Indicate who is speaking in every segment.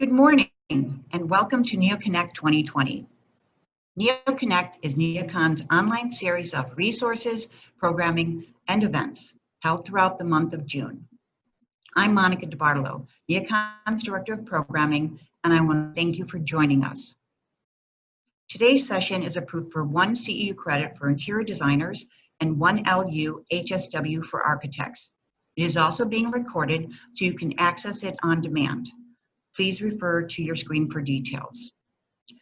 Speaker 1: Good morning and welcome to NeoConnect 2020. NeoConnect is NeoCon's online series of resources, programming, and events held throughout the month of June. I'm Monica DiBartolo, NeoCon's Director of Programming, and I want to thank you for joining us. Today's session is approved for 1 CEU credit for interior designers and 1 LU HSW for architects. It is also being recorded so you can access it on demand. Please refer to your screen for details.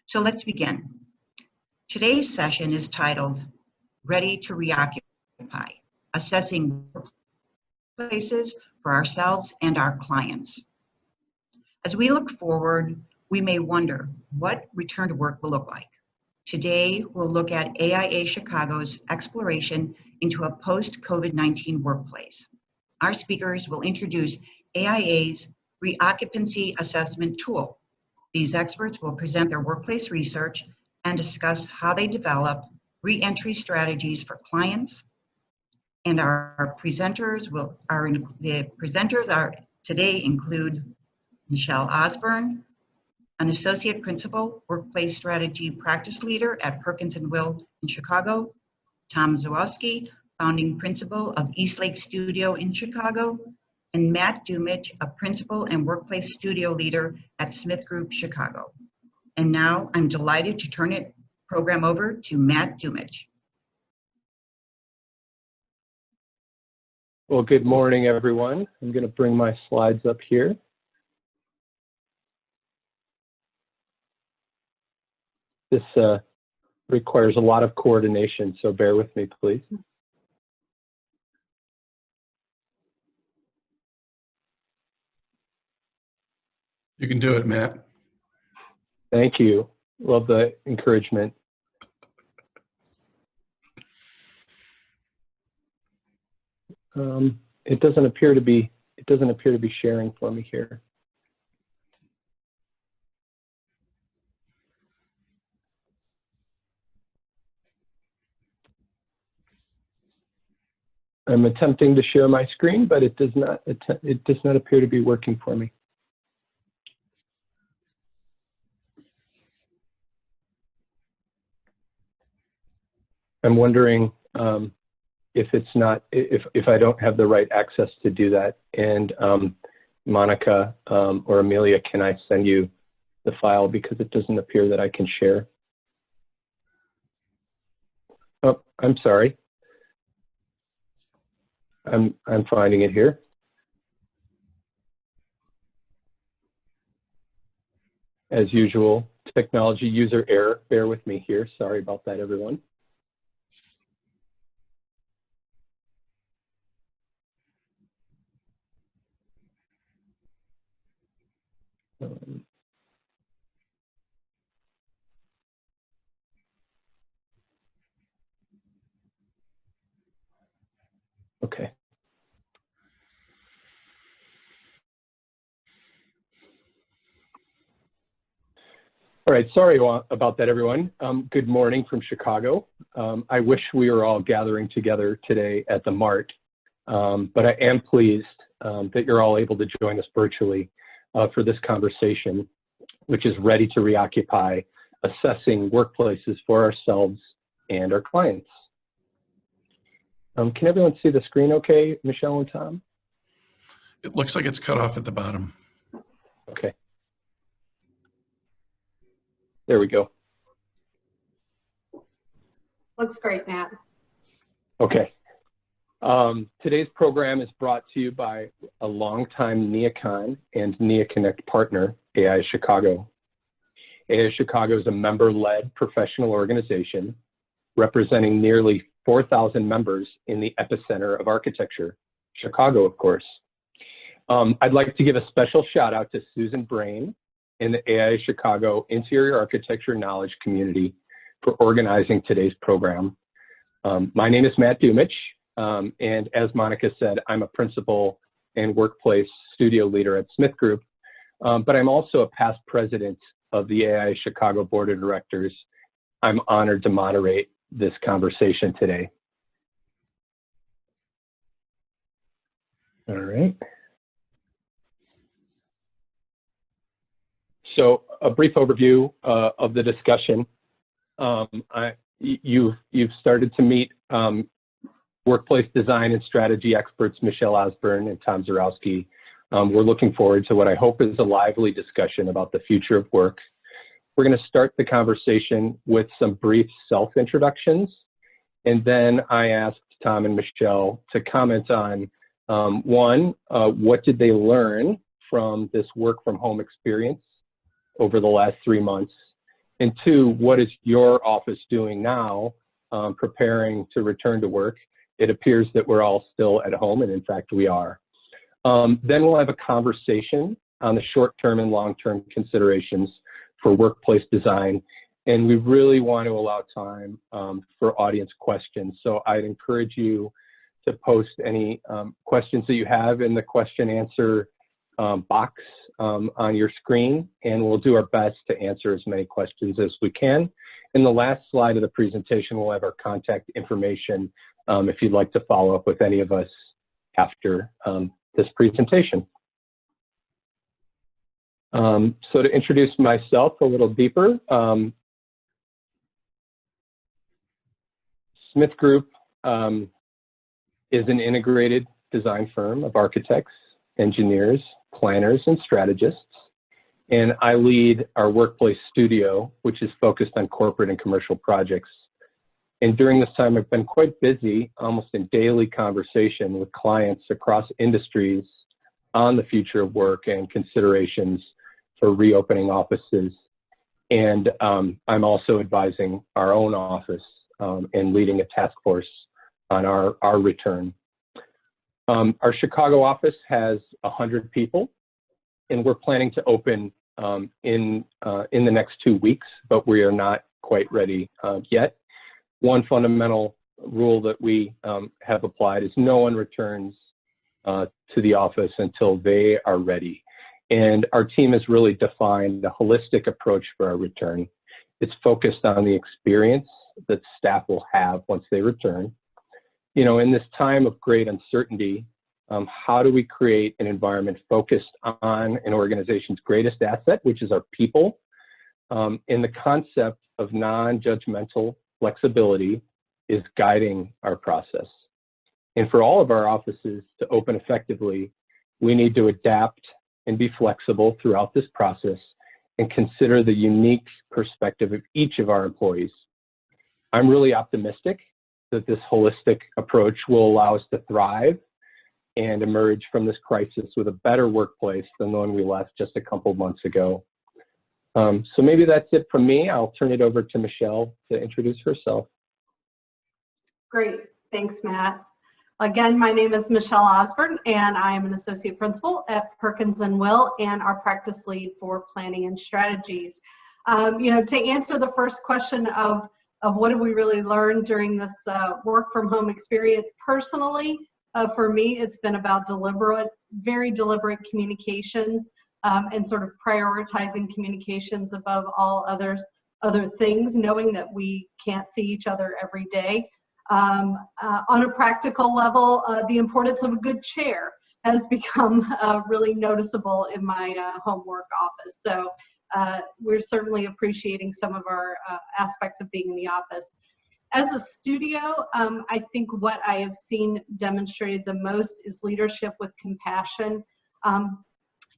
Speaker 1: So let's begin. Today's session is titled, Ready to Reoccupy, Assessing Workplaces for Ourselves and Our Clients. As we look forward, we may wonder what return to work will look like. Today, we'll look at AIA Chicago's exploration into a post-COVID-19 workplace. Our speakers will introduce AIA's Reoccupancy Assessment Tool. These experts will present their workplace research and discuss how they develop re-entry strategies for clients. And our presenters today include Michelle Osburn, an Associate Principal, Workplace Strategy Practice Leader at Perkins Will in Chicago, Tom Zawowski, Founding Principal of Eastlake Studio in Chicago, and Matt Dumich, a Principal and Workplace Studio Leader at Smith Group Chicago. And now I'm delighted to turn the program over to Matt Dumich.
Speaker 2: Well, good morning, everyone. I'm going to bring my slides up here. This requires a lot of coordination, so bear with me, please.
Speaker 3: You can do it, Matt.
Speaker 2: Thank you. Love the encouragement. It doesn't appear to be sharing for me here. I'm attempting to share my screen, but it does not appear to be working for me. I'm wondering if I don't have the right access to do that. And Monica or Amelia, can I send you the file because it doesn't appear that I can share? Oh, I'm sorry. I'm finding it here. As usual, technology user error. Bear with me here. Sorry about that, everyone. Okay. All right, sorry about that, everyone. Good morning from Chicago. I wish we were all gathering together today at the Mart, but I am pleased that you're all able to join us virtually for this conversation, which is Ready to Reoccupy, Assessing Workplaces for Ourselves and Our Clients. Can everyone see the screen okay, Michelle and Tom?
Speaker 3: It looks like it's cut off at the bottom.
Speaker 2: Okay. There we go.
Speaker 4: Looks great, Matt.
Speaker 2: Okay. Today's program is brought to you by a longtime NeoCon and NeoConnect partner, AIA Chicago. AIA Chicago is a member-led professional organization representing nearly 4,000 members in the epicenter of architecture, Chicago, of course. I'd like to give a special shout out to Susan Brain in the AIA Chicago Interior Architecture Knowledge Community for organizing today's program. My name is Matt Dumich, and as Monica said, I'm a principal and workplace studio leader at Smith Group, but I'm also a past president of the AIA Chicago Board of Directors. I'm honored to moderate this conversation today. All right. So a brief overview of the discussion. You've started to meet workplace design and strategy experts Michelle Osburn and Tom Zarowski. We're looking forward to what I hope is a lively discussion about the future of work. We're going to start the conversation with some brief self-introductions, and then I asked Tom and Michelle to comment on one, what did they learn from this work from home experience over the last 3 months, and two, what is your office doing now preparing to return to work? It appears that we're all still at home, and in fact we are. Then we'll have a conversation on the short-term and long-term considerations for workplace design, and we really want to allow time for audience questions. So I'd encourage you to post any questions that you have in the question answer box on your screen, and we'll do our best to answer as many questions as we can. In the last slide of the presentation, we'll have our contact information if you'd like to follow up with any of us after this presentation. So to introduce myself a little deeper, Smith Group is an integrated design firm of architects, engineers, planners, and strategists. And I lead our workplace studio, which is focused on corporate and commercial projects. And during this time, I've been quite busy, almost in daily conversation with clients across industries on the future of work and considerations for reopening offices. And I'm also advising our own office and leading a task force on our return. Our Chicago office has 100 people, and we're planning to open in the next 2 weeks, but we are not quite ready yet. One fundamental rule that we have applied is no one returns to the office until they are ready. And our team has really defined a holistic approach for our return. It's focused on the experience that staff will have once they return. You know, in this time of great uncertainty, how do we create an environment focused on an organization's greatest asset, which is our people, and the concept of non-judgmental flexibility is guiding our process. And for all of our offices to open effectively, we need to adapt and be flexible throughout this process and consider the unique perspective of each of our employees. I'm really optimistic that this holistic approach will allow us to thrive and emerge from this crisis with a better workplace than the one we left just a couple months ago. So maybe that's it from me. I'll turn it over to Michelle to introduce herself.
Speaker 4: Great, thanks, Matt. Again, my name is Michelle Osburn, and I am an associate principal at Perkins Will and our practice lead for planning and strategies. You know, to answer the first question of what have we really learned during this work from home experience, personally, for me, it's been about very deliberate communications and sort of prioritizing communications above all other things, knowing that we can't see each other every day. On a practical level, the importance of a good chair has become really noticeable in my home work office. So we're certainly appreciating some of our aspects of being in the office. As a studio, I think what I have seen demonstrated the most is leadership with compassion.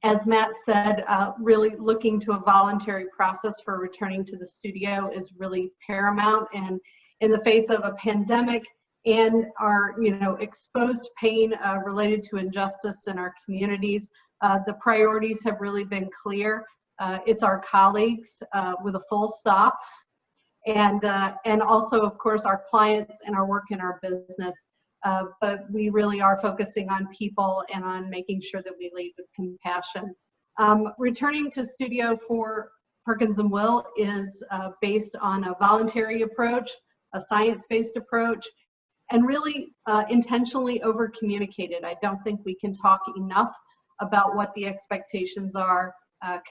Speaker 4: As Matt said, really looking to a voluntary process for returning to the studio is really paramount. And in the face of a pandemic and our, exposed pain related to injustice in our communities, the priorities have really been clear. It's our colleagues with a full stop, and also, of course, our clients and our work in our business. But we really are focusing on people and on making sure that we lead with compassion. Returning to studio for Perkins and Will is based on a voluntary approach, a science-based approach, and really intentionally over-communicated. I don't think we can talk enough about what the expectations are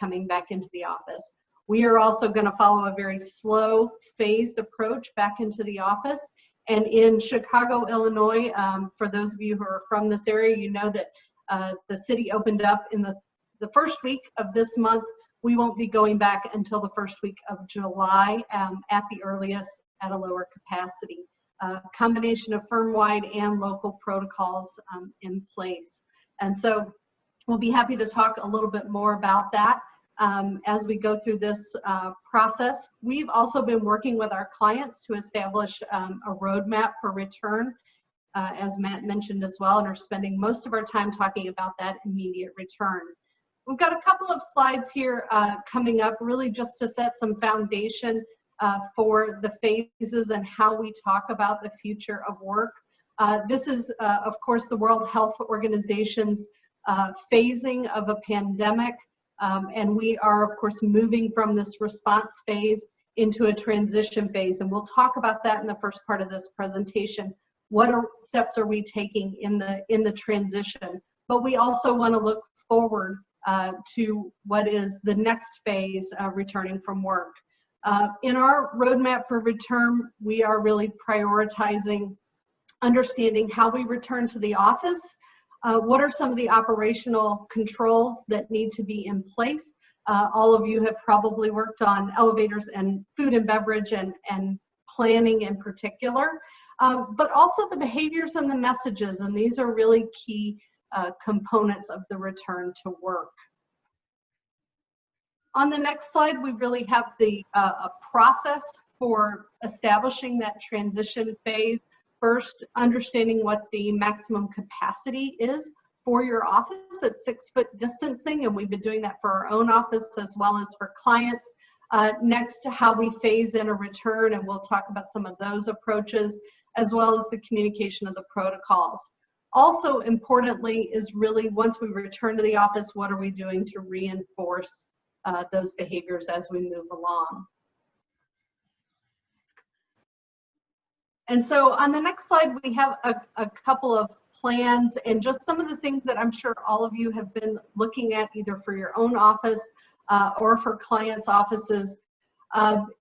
Speaker 4: coming back into the office. We are also going to follow a very slow, phased approach back into the office. And in Chicago, Illinois, for those of you who are from this area, you know that the city opened up in the first week of this month we won't be going back until the first week of July at the earliest at a lower capacity. Combination of firm-wide and local protocols in place. And so we'll be happy to talk a little bit more about that as we go through this process. We've also been working with our clients to establish a roadmap for return, as Matt mentioned as well, and are spending most of our time talking about that immediate return. We've got a couple of slides here coming up, really just to set some foundation for the phases and how we talk about the future of work. This is, of course, the World Health Organization's phasing of a pandemic, and we are, of course, moving from this response phase into a transition phase, and we'll talk about that in the first part of this presentation. What steps are we taking in the transition? But we also want to look forward to what is the next phase, returning from work. In our roadmap for return, we are really prioritizing understanding how we return to the office. What are some of the operational controls that need to be in place? All of you have probably worked on elevators and food and beverage and planning in particular, but also the behaviors and the messages, and these are really key components of the return to work. On the next slide, we really have the a process for establishing that transition phase. First, understanding what the maximum capacity is for your office at 6-foot distancing, and we've been doing that for our own office as well as for clients. Next, how we phase in a return, and we'll talk about some of those approaches, as well as the communication of the protocols. Also importantly is really, once we return to the office, what are we doing to reinforce those behaviors as we move along. And so on the next slide, we have a couple of plans and just some of the things that I'm sure all of you have been looking at, either for your own office or for clients' offices.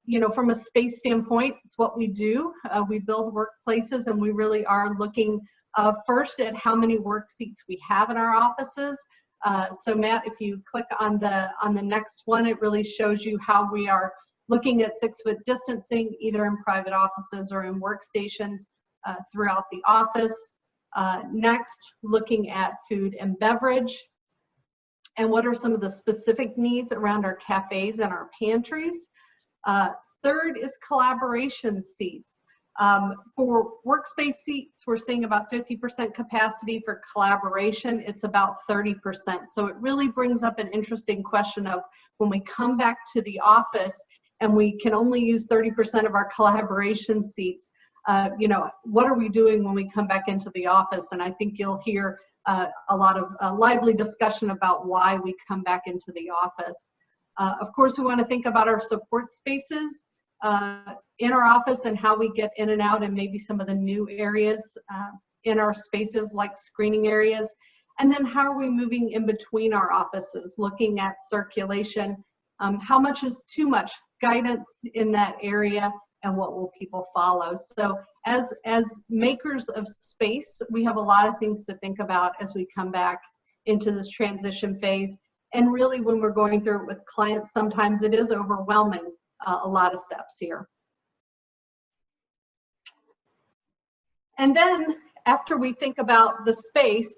Speaker 4: You know, from a space standpoint, it's what we do. We build workplaces, and we really are looking first at how many work seats we have in our offices. So Matt, if you click on the next one, it really shows you how we are looking at 6-foot distancing, either in private offices or in workstations throughout the office. Next, looking at food and beverage, and what are some of the specific needs around our cafes and our pantries. Third is collaboration seats. For workspace seats, we're seeing about 50% capacity. For collaboration, it's about 30%. So it really brings up an interesting question of, when we come back to the office and we can only use 30% of our collaboration seats, you know, what are we doing when we come back into the office? And I think you'll hear a lot of lively discussion about why we come back into the office. Of course, we want to think about our support spaces in our office and how we get in and out, and maybe some of the new areas in our spaces like screening areas. And then how are we moving in between our offices, looking at circulation, how much is too much guidance in that area, and what will people follow? So as makers of space, we have a lot of things to think about as we come back into this transition phase. And really, when we're going through it with clients, sometimes it is overwhelming, a lot of steps here. And then after we think about the space,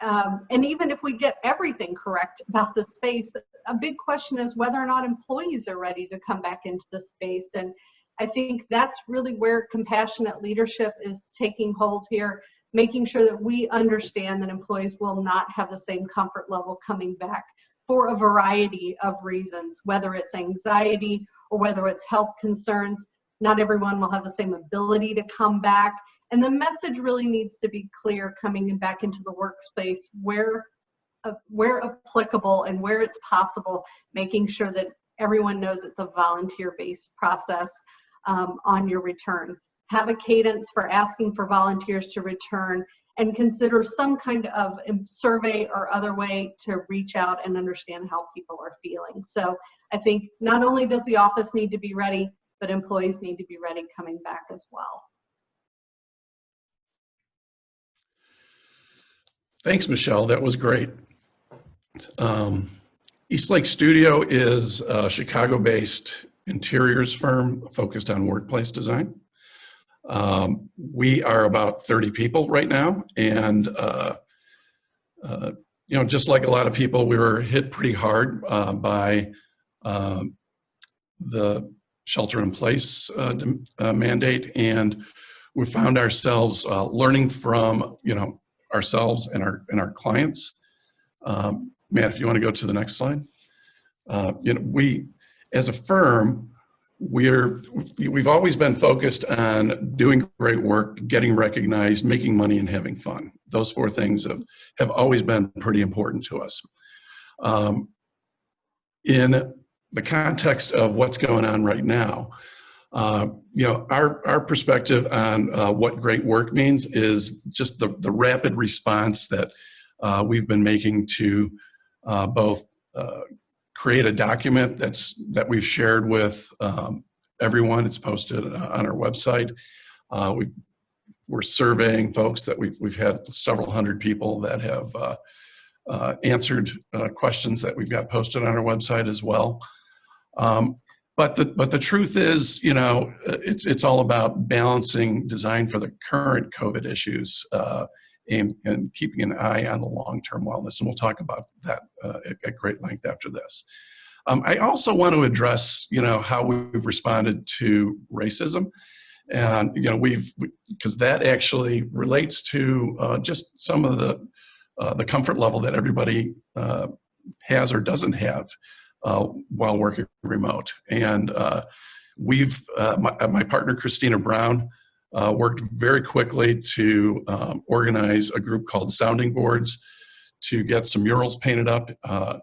Speaker 4: and even if we get everything correct about the space, a big question is whether or not employees are ready to come back into the space. And I think that's really where compassionate leadership is taking hold here, making sure that we understand that employees will not have the same comfort level coming back for a variety of reasons, whether it's anxiety or whether it's health concerns. Not everyone will have the same ability to come back. And the message really needs to be clear coming back into the workspace, where applicable and where it's possible, making sure that everyone knows it's a volunteer-based process on your return. Have a cadence for asking for volunteers to return, and consider some kind of survey or other way to reach out and understand how people are feeling. So I think not only does the office need to be ready, but employees need to be ready coming back as well.
Speaker 3: Thanks, Michelle. That was great. Eastlake Studio is a Chicago-based interiors firm focused on workplace design. We are about 30 people right now, and you know, just like a lot of people, we were hit pretty hard by the shelter-in-place mandate, and we found ourselves learning from, you know, ourselves and our clients. Matt, if you want to go to the next slide. You know, we, as a firm, we've always been focused on doing great work, getting recognized, making money, and having fun. Those four things have always been pretty important to us. In the context of what's going on right now, you know, our perspective on what great work means is just the rapid response that we've been making to both create a document that we've shared with everyone. It's posted on our website. We're surveying folks that we've had several hundred people that have answered questions that we've got posted on our website as well. But the truth is, you know, it's all about balancing design for the current COVID issues and keeping an eye on the long-term wellness. And we'll talk about that at great length after this. I also want to address, you know, how we've responded to racism. And, you know, because that actually relates to just some of the comfort level that everybody has or doesn't have while working remote. And my partner, Christina Brown, worked very quickly to organize a group called Sounding Boards to get some murals painted up on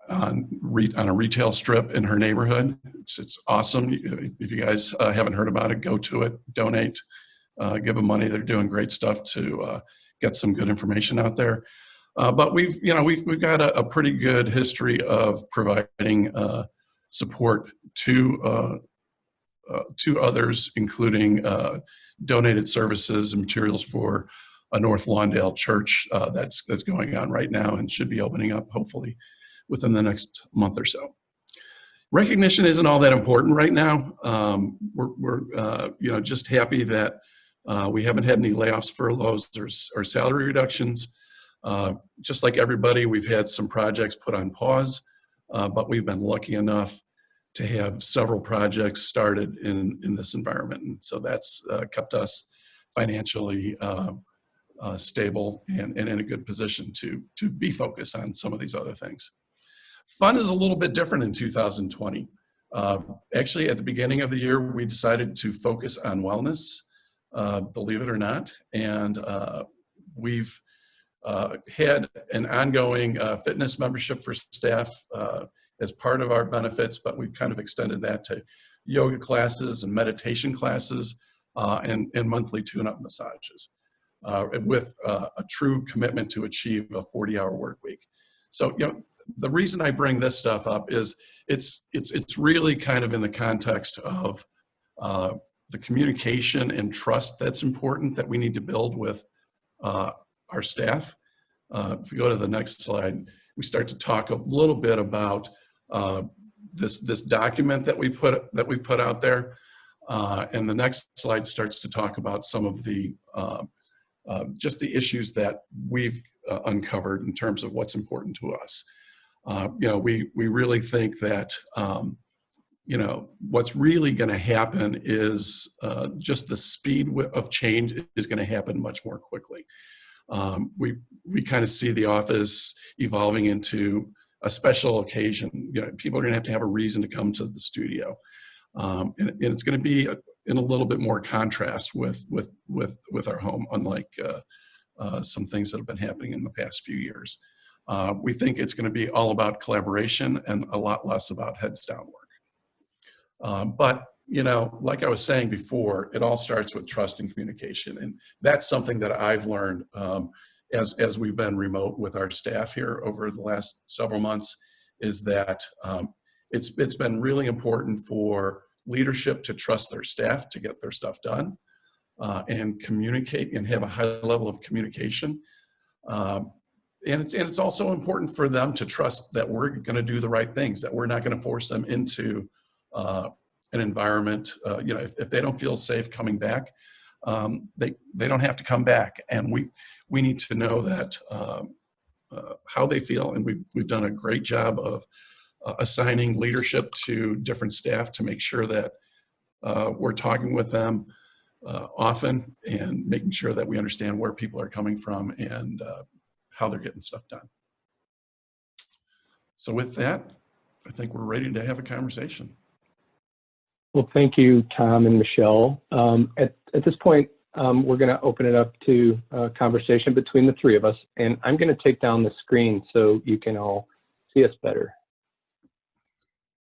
Speaker 3: a retail strip in her neighborhood. It's awesome. If you guys haven't heard about it, go to it, donate, give them money. They're doing great stuff to get some good information out there. But we've got a pretty good history of providing support to others, including donated services and materials for a North Lawndale church that's going on right now and should be opening up hopefully within the next month or so. Recognition isn't all that important right now. We're you know, just happy that we haven't had any layoffs, furloughs, or salary reductions. Just like everybody, we've had some projects put on pause, but we've been lucky enough to have several projects started in this environment. And so that's kept us financially stable and in a good position to be focused on some of these other things. Fun is a little bit different in 2020. Actually, at the beginning of the year, we decided to focus on wellness, believe it or not. And we've had an ongoing fitness membership for staff as part of our benefits, but we've kind of extended that to yoga classes and meditation classes and monthly tune-up massages with a true commitment to achieve a 40-hour work week. So, you know, the reason I bring this stuff up is it's really kind of in the context of the communication and trust that's important that we need to build with our staff. If we go to the next slide, we start to talk a little bit about this document that we put out there, and the next slide starts to talk about some of the just the issues that we've uncovered in terms of what's important to us. You know, we really think that you know, what's really going to happen is just the speed of change is going to happen much more quickly. We kind of see the office evolving into a special occasion. You know, people are going to have a reason to come to the studio, and it's going to be in a little bit more contrast with our home, unlike some things that have been happening in the past few years. We think it's going to be all about collaboration and a lot less about heads down work. But you know, like I was saying before, it all starts with trust and communication, and that's something that I've learned as we've been remote with our staff here over the last several months. Is that it's been really important for leadership to trust their staff to get their stuff done and communicate and have a high level of communication. it's also important for them to trust that we're going to do the right things, that we're not going to force them into an environment. You know, if they don't feel safe coming back, they don't have to come back, and we need to know that how they feel, and we've done a great job of assigning leadership to different staff to make sure that we're talking with them often and making sure that we understand where people are coming from and how they're getting stuff done. So with that, I think we're ready to have a conversation.
Speaker 2: Well, thank you, Tom and Michelle. At this point, we're going to open it up to a conversation between the three of us, and I'm going to take down the screen so you can all see us better.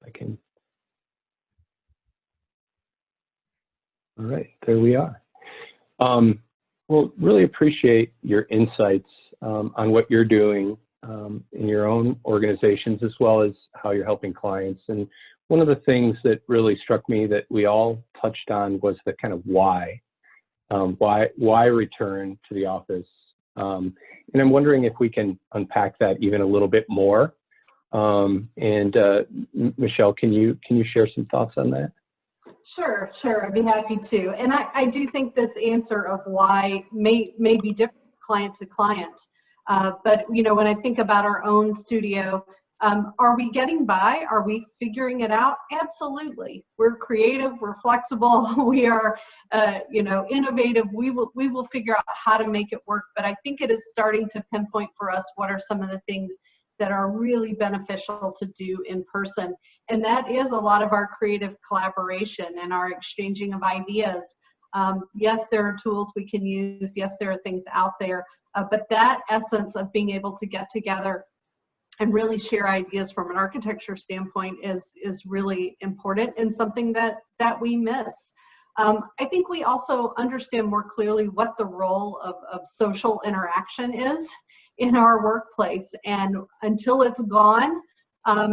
Speaker 2: I can. All right, there we are. Well, really appreciate your insights on what you're doing in your own organizations, as well as how you're helping clients. And one of the things that really struck me that we all touched on was the kind of why return to the office. And I'm wondering if we can unpack that even a little bit more. Michelle, can you share some thoughts on that?
Speaker 4: Sure, I'd be happy to. And I do think this answer of why may be different client to client. But you know, when I think about our own studio, are we getting by? Are we figuring it out? Absolutely. We're creative, we're flexible, we are you know, innovative. We will figure out how to make it work. But I think it is starting to pinpoint for us what are some of the things that are really beneficial to do in person. And that is a lot of our creative collaboration and our exchanging of ideas. Yes, there are tools we can use. Yes, there are things out there. But that essence of being able to get together and really share ideas from an architecture standpoint is really important and something that we miss. I think we also understand more clearly what the role of social interaction is in our workplace, and until it's gone,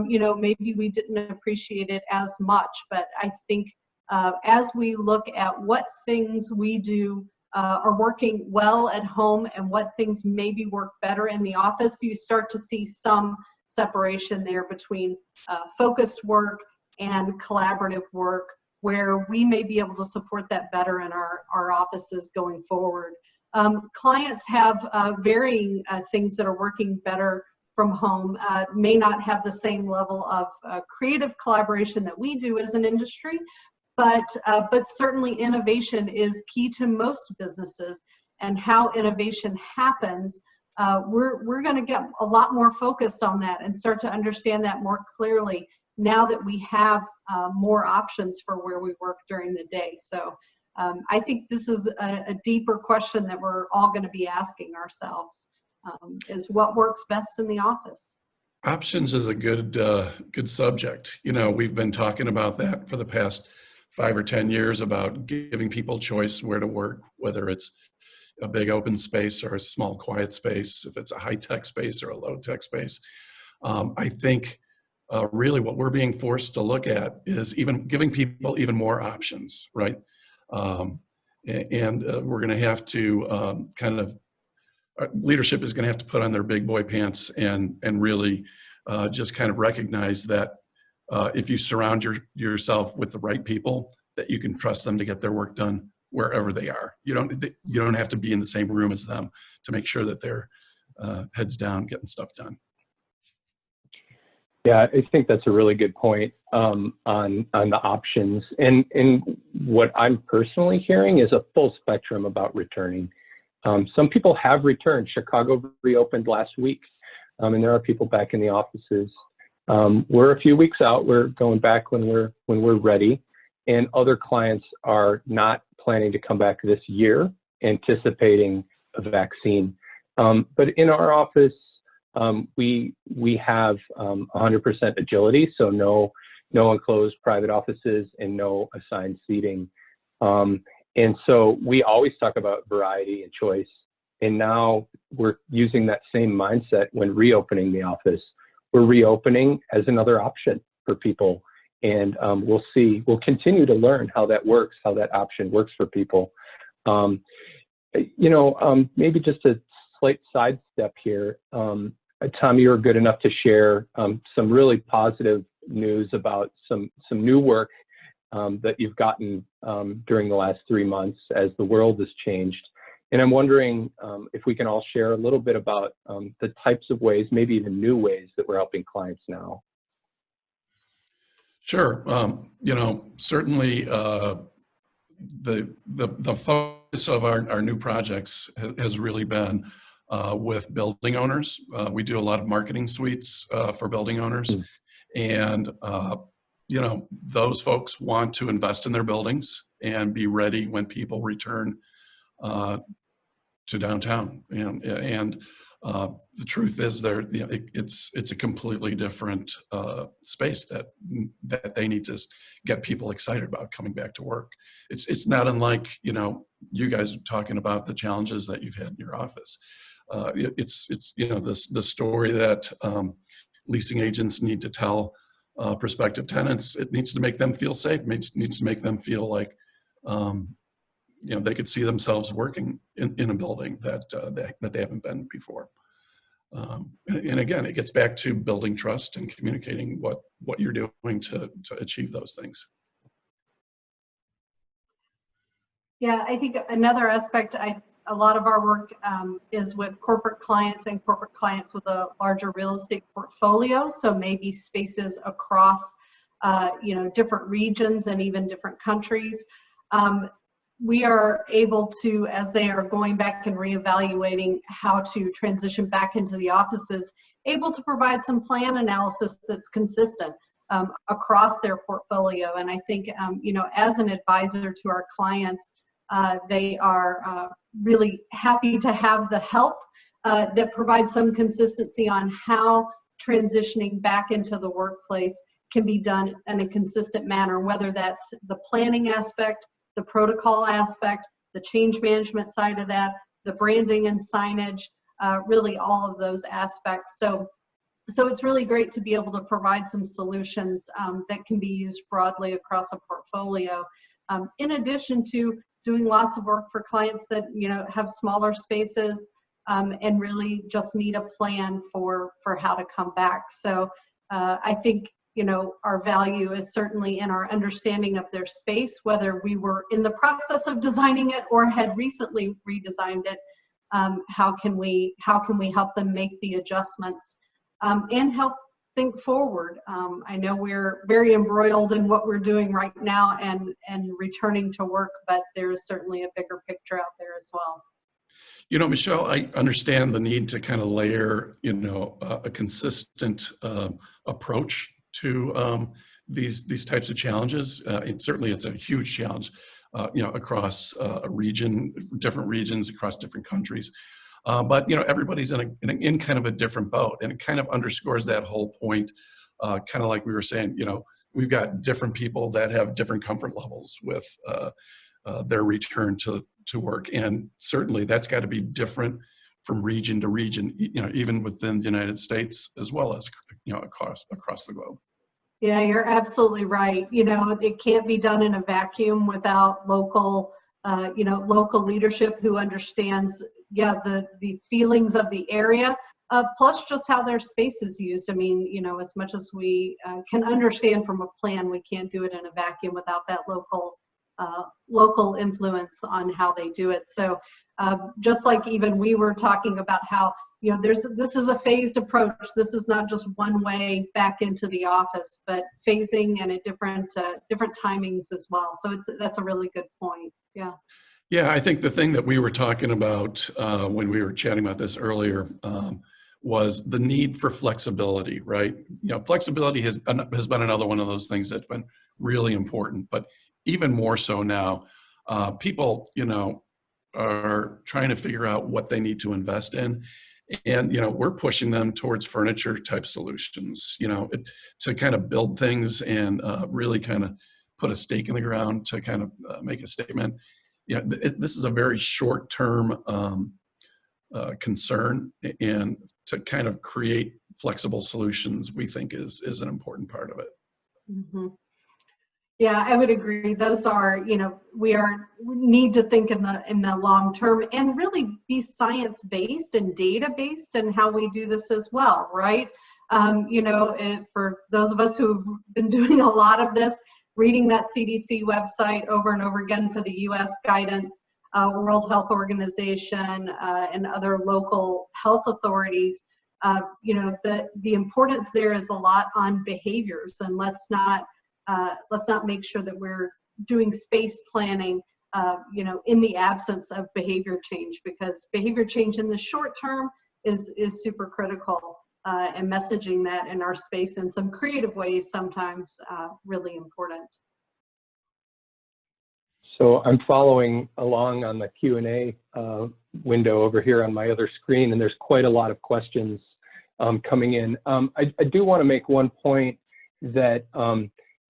Speaker 4: you know, maybe we didn't appreciate it as much. But I think as we look at what things we do are working well at home and what things maybe work better in the office, you start to see some separation there between focused work and collaborative work, where we may be able to support that better in our offices going forward. Clients have varying things that are working better from home, may not have the same level of creative collaboration that we do as an industry, but certainly innovation is key to most businesses, and how innovation happens, we're going to get a lot more focused on that and start to understand that more clearly now that we have more options for where we work during the day. So I think this is a deeper question that we're all going to be asking ourselves, is what works best in the office.
Speaker 3: Options is a good subject. You know, we've been talking about that for the past 5 or 10 years, about giving people choice where to work, whether it's a big open space or a small quiet space, if it's a high-tech space or a low-tech space. I think really what we're being forced to look at is even giving people even more options, right? We're going to have to leadership is going to have to put on their big boy pants and really just kind of recognize that if you surround yourself with the right people, that you can trust them to get their work done wherever they are. You don't have to be in the same room as them to make sure that they're heads down getting stuff done.
Speaker 2: Yeah, I think that's a really good point on the options. And what I'm personally hearing is a full spectrum about returning. Some people have returned. Chicago reopened last week, and there are people back in the offices. We're a few weeks out. We're going back when we're ready, and other clients are not planning to come back this year, anticipating a vaccine. But in our office, we have 100% agility, so no enclosed private offices and no assigned seating. And so we always talk about variety and choice. And now we're using that same mindset when reopening the office. We're reopening as another option for people. And we'll continue to learn how that works, how that option works for people. Maybe just to slight sidestep here, Tom, you were good enough to share some really positive news about some new work that you've gotten during the last 3 months as the world has changed. And I'm wondering if we can all share a little bit about the types of ways, maybe even new ways that we're helping clients now.
Speaker 3: Sure. Certainly the focus of our new projects has really been with building owners. We do a lot of marketing suites for building owners. And, those folks want to invest in their buildings and be ready when people return to downtown. And the truth is it's a completely different space that they need to get people excited about coming back to work. It's not unlike, you guys talking about the challenges that you've had in your office. It's the story that leasing agents need to tell prospective tenants. It needs to make them feel safe. Needs to make them feel like they could see themselves working in a building that they haven't been before. And again, it gets back to building trust and communicating what you're doing to achieve those things.
Speaker 4: Yeah, I think another aspect, a lot of our work is with corporate clients and corporate clients with a larger real estate portfolio. So maybe spaces across, different regions and even different countries. We are able to, as they are going back and reevaluating how to transition back into the offices, able to provide some plan analysis that's consistent across their portfolio. And I think, as an advisor to our clients, they are really happy to have the help that provides some consistency on how transitioning back into the workplace can be done in a consistent manner, whether that's the planning aspect, the protocol aspect, the change management side of that, the branding and signage, really all of those aspects. So it's really great to be able to provide some solutions that can be used broadly across a portfolio, in addition to doing lots of work for clients that have smaller spaces and really just need a plan for how to come back. So I think our value is certainly in our understanding of their space, whether we were in the process of designing it or had recently redesigned it. How can we help them make the adjustments and help think forward? I know we're very embroiled in what we're doing right now and returning to work, but there's certainly a bigger picture out there as well.
Speaker 3: Michelle, I understand the need to kind of layer, a consistent approach to these types of challenges. Certainly, it's a huge challenge, across a region, different regions, across different countries. But everybody's in kind of a different boat, and it kind of underscores that whole point. Kind of like we were saying, we've got different people that have different comfort levels with their return to work, and certainly that's got to be different from region to region. Even within the United States as well as across the globe.
Speaker 4: Yeah, you're absolutely right. It can't be done in a vacuum without local leadership who understands the feelings of the area, plus just how their space is used. I mean, as much as we can understand from a plan, we can't do it in a vacuum without that local influence on how they do it. So just like even we were talking about how this is a phased approach. This is not just one way back into the office, but phasing and at different timings as well. So that's a really good point. Yeah.
Speaker 3: Yeah, I think the thing that we were talking about when we were chatting about this earlier was the need for flexibility, right? Flexibility has been another one of those things that's been really important, but even more so now, people, are trying to figure out what they need to invest in. And, we're pushing them towards furniture type solutions, to kind of build things and really kind of put a stake in the ground to kind of make a statement. This is a very short-term concern, and to kind of create flexible solutions, we think is an important part of it.
Speaker 4: Mm-hmm. Yeah, I would agree. Those are, you know, we need to think in the long term and really be science-based and data-based in how we do this as well, right? You know, for those of us who've been doing a lot of this, reading that CDC website over and over again for the US guidance, World Health Organization, and other local health authorities, you know, the importance there is a lot on behaviors, and let's not make sure that we're doing space planning, you know, in the absence of behavior change, because behavior change in the short term is super critical, and messaging that in our space in some creative ways sometimes really important.
Speaker 2: So I'm following along on the Q&A window over here on my other screen, and there's quite a lot of questions coming in. I do want to make one point that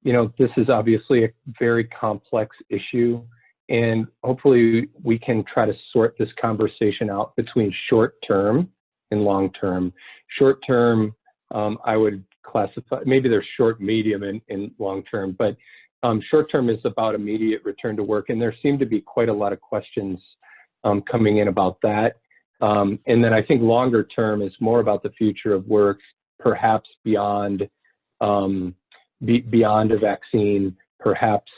Speaker 2: you know, this is obviously a very complex issue, and hopefully we can try to sort this conversation out between short-term and long-term. Short-term, I would classify, maybe there's short, medium, and long-term, but short-term is about immediate return to work, and there seem to be quite a lot of questions coming in about that. And then I think longer-term is more about the future of work, perhaps beyond beyond a vaccine, perhaps.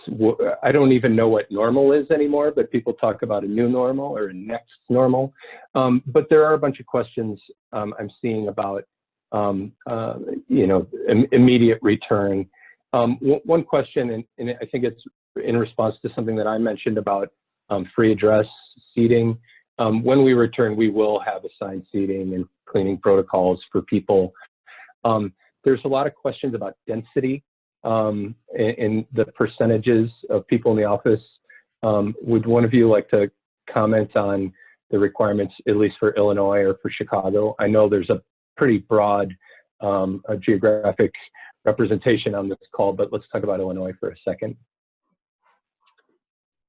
Speaker 2: I don't even know what normal is anymore, but people talk about a new normal or a next normal. But there are a bunch of questions I'm seeing about, you know, immediate return. One question, and I think it's in response to something that I mentioned about free address seating. When we return, we will have assigned seating and cleaning protocols for people. There's a lot of questions about density and the percentages of people in the office. Would one of you like to comment on the requirements, at least for Illinois or for Chicago? I know there's a pretty broad geographic representation on this call, but let's talk about Illinois for a second.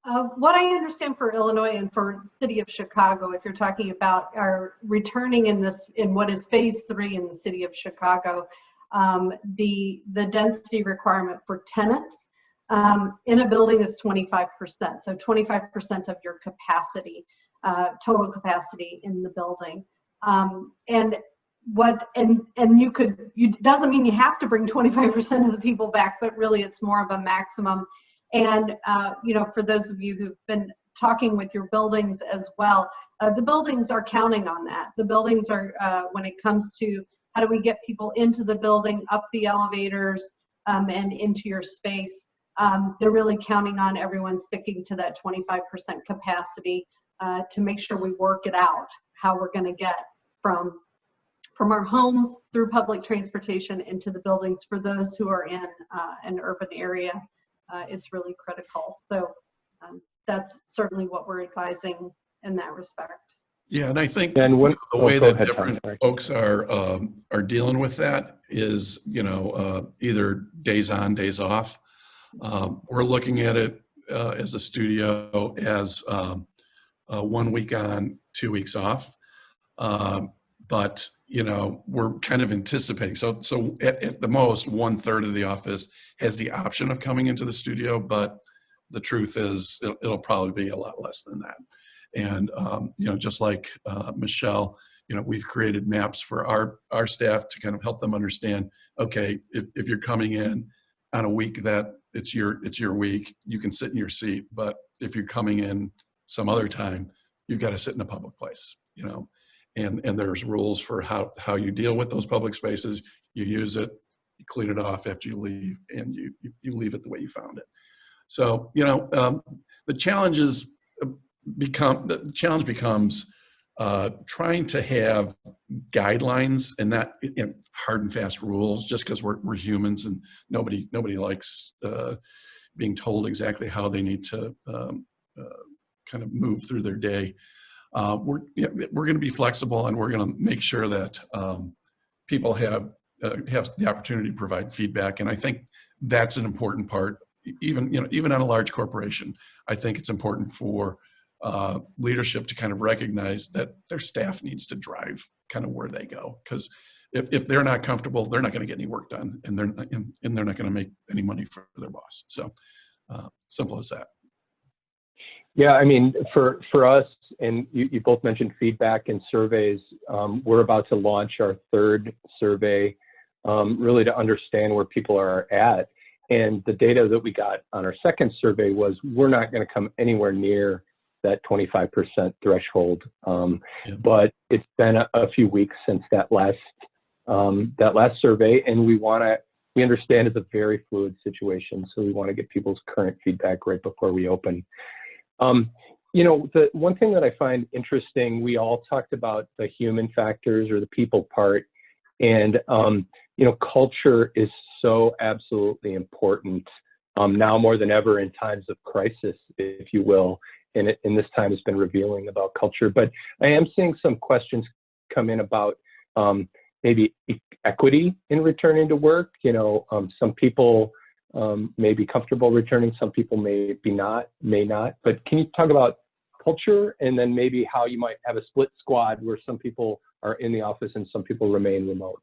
Speaker 4: What I understand for Illinois and for the city of Chicago, if you're talking about our returning in what is phase 3 in the city of Chicago, the density requirement for tenants in a building is 25%. So 25% of your capacity, total capacity in the building. And it doesn't mean you have to bring 25% of the people back, but really it's more of a maximum. And, you know, for those of you who've been talking with your buildings as well, the buildings are counting on that. The buildings are, when it comes to how do we get people into the building, up the elevators, and into your space, they're really counting on everyone sticking to that 25% capacity to make sure we work it out, how we're going to get from our homes through public transportation into the buildings. For those who are in an urban area, it's really critical. So that's certainly what we're advising in that respect.
Speaker 3: Yeah, and I think
Speaker 2: the
Speaker 3: way that different folks are dealing with that is, you know, either days on, days off. We're looking at it as a studio as 1 week on, 2 weeks off. But, you know, we're kind of anticipating. So at the most, 1/3 of the office has the option of coming into the studio, but the truth is it'll probably be a lot less than that. And, you know, just like Michelle, you know, we've created maps for our staff to kind of help them understand, okay, if you're coming in on a week that it's your week, you can sit in your seat. But if you're coming in some other time, you've got to sit in a public place, you know. And there's rules for how you deal with those public spaces. You use it, you clean it off after you leave, and you leave it the way you found it. So, you know, the challenge becomes trying to have guidelines and not, you know, hard and fast rules, just because we're humans and nobody likes being told exactly how they need to kind of move through their day. We're going to be flexible, and we're going to make sure that people have the opportunity to provide feedback. And I think that's an important part. Even on a large corporation, I think it's important for leadership to kind of recognize that their staff needs to drive kind of where they go, because if they're not comfortable, they're not going to get any work done, and they're not going to make any money for their boss. So simple as that.
Speaker 2: Yeah, I mean, for us, and you both mentioned feedback and surveys. We're about to launch our third survey, really to understand where people are at. And the data that we got on our second survey was we're not going to come anywhere near that 25% threshold. But it's been a few weeks since that last survey, and we understand it's a very fluid situation, so we want to get people's current feedback right before we open. You know, the one thing that I find interesting, we all talked about the human factors or the people part, and you know, culture is so absolutely important now more than ever in times of crisis, if you will. And this time has been revealing about culture. But I am seeing some questions come in about maybe equity in returning to work. You know, some people may be comfortable returning, some people may not. But can you talk about culture, and then maybe how you might have a split squad where some people are in the office and some people remain remote?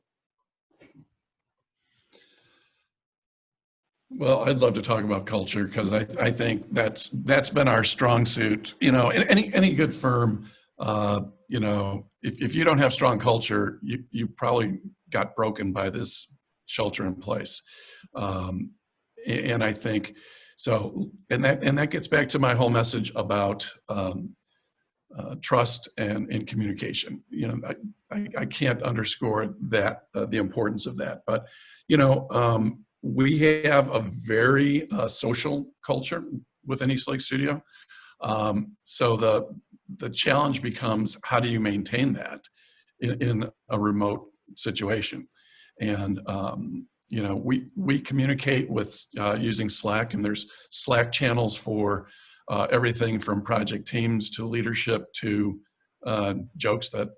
Speaker 3: Well, I'd love to talk about culture, because I think that's been our strong suit. You know, any good firm, you know, if you don't have strong culture, you probably got broken by this shelter in place. And I think so, and that gets back to my whole message about trust and communication. You know, I can't underscore that, the importance of that. But you know, we have a very social culture within East Lake Studio. So the challenge becomes, how do you maintain that in a remote situation? And you know, we communicate with using Slack, and there's Slack channels for everything from project teams to leadership to jokes that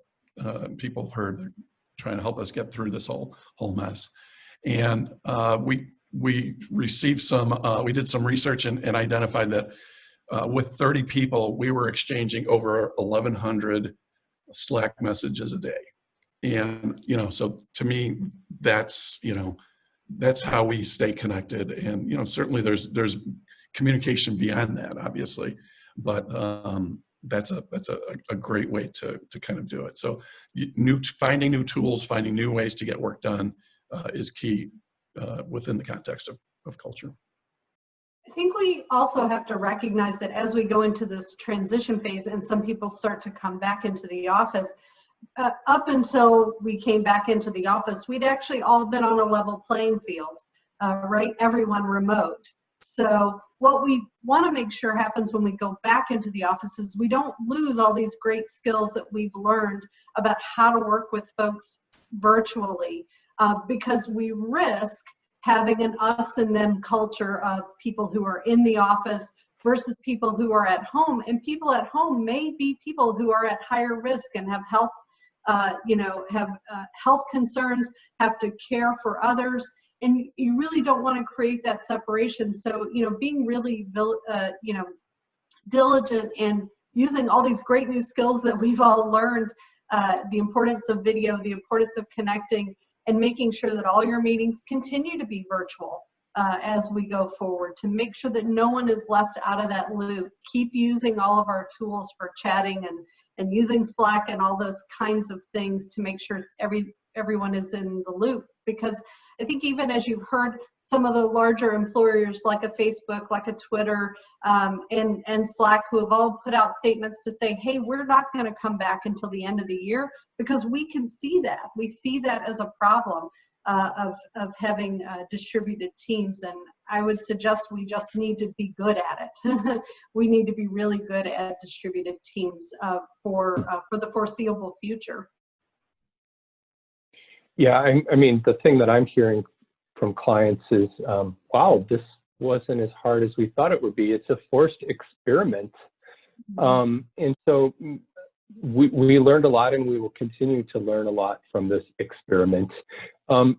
Speaker 3: people have heard. They're trying to help us get through this whole mess. And we received we did some research and identified that with 30 people, we were exchanging over 1,100 Slack messages a day. And, you know, so to me, that's, you know, that's how we stay connected. And, you know, certainly there's communication beyond that, obviously, but that's a great way to kind of do it. So finding new tools, finding new ways to get work done is key within the context of culture.
Speaker 4: I think we also have to recognize that as we go into this transition phase and some people start to come back into the office, up until we came back into the office, we'd actually all been on a level playing field, right? Everyone remote. So what we want to make sure happens when we go back into the office is we don't lose all these great skills that we've learned about how to work with folks virtually, because we risk having an us and them culture of people who are in the office versus people who are at home. And people at home may be people who are at higher risk and have health, health concerns, have to care for others. And you really don't want to create that separation. So, you know, being really, diligent and using all these great new skills that we've all learned, the importance of video, the importance of connecting, and making sure that all your meetings continue to be virtual as we go forward, to make sure that no one is left out of that loop. Keep using all of our tools for chatting and using Slack and all those kinds of things to make sure everyone is in the loop. Because I think even as you've heard some of the larger employers like a Facebook, like a Twitter, and Slack, who have all put out statements to say, hey, we're not going to come back until the end of the year, because we can see that. We see that as a problem of having distributed teams. And I would suggest we just need to be good at it. We need to be really good at distributed teams for the foreseeable future.
Speaker 2: Yeah, I mean, the thing that I'm hearing from clients is, wow, this wasn't as hard as we thought it would be. It's a forced experiment. And so we learned a lot, and we will continue to learn a lot from this experiment.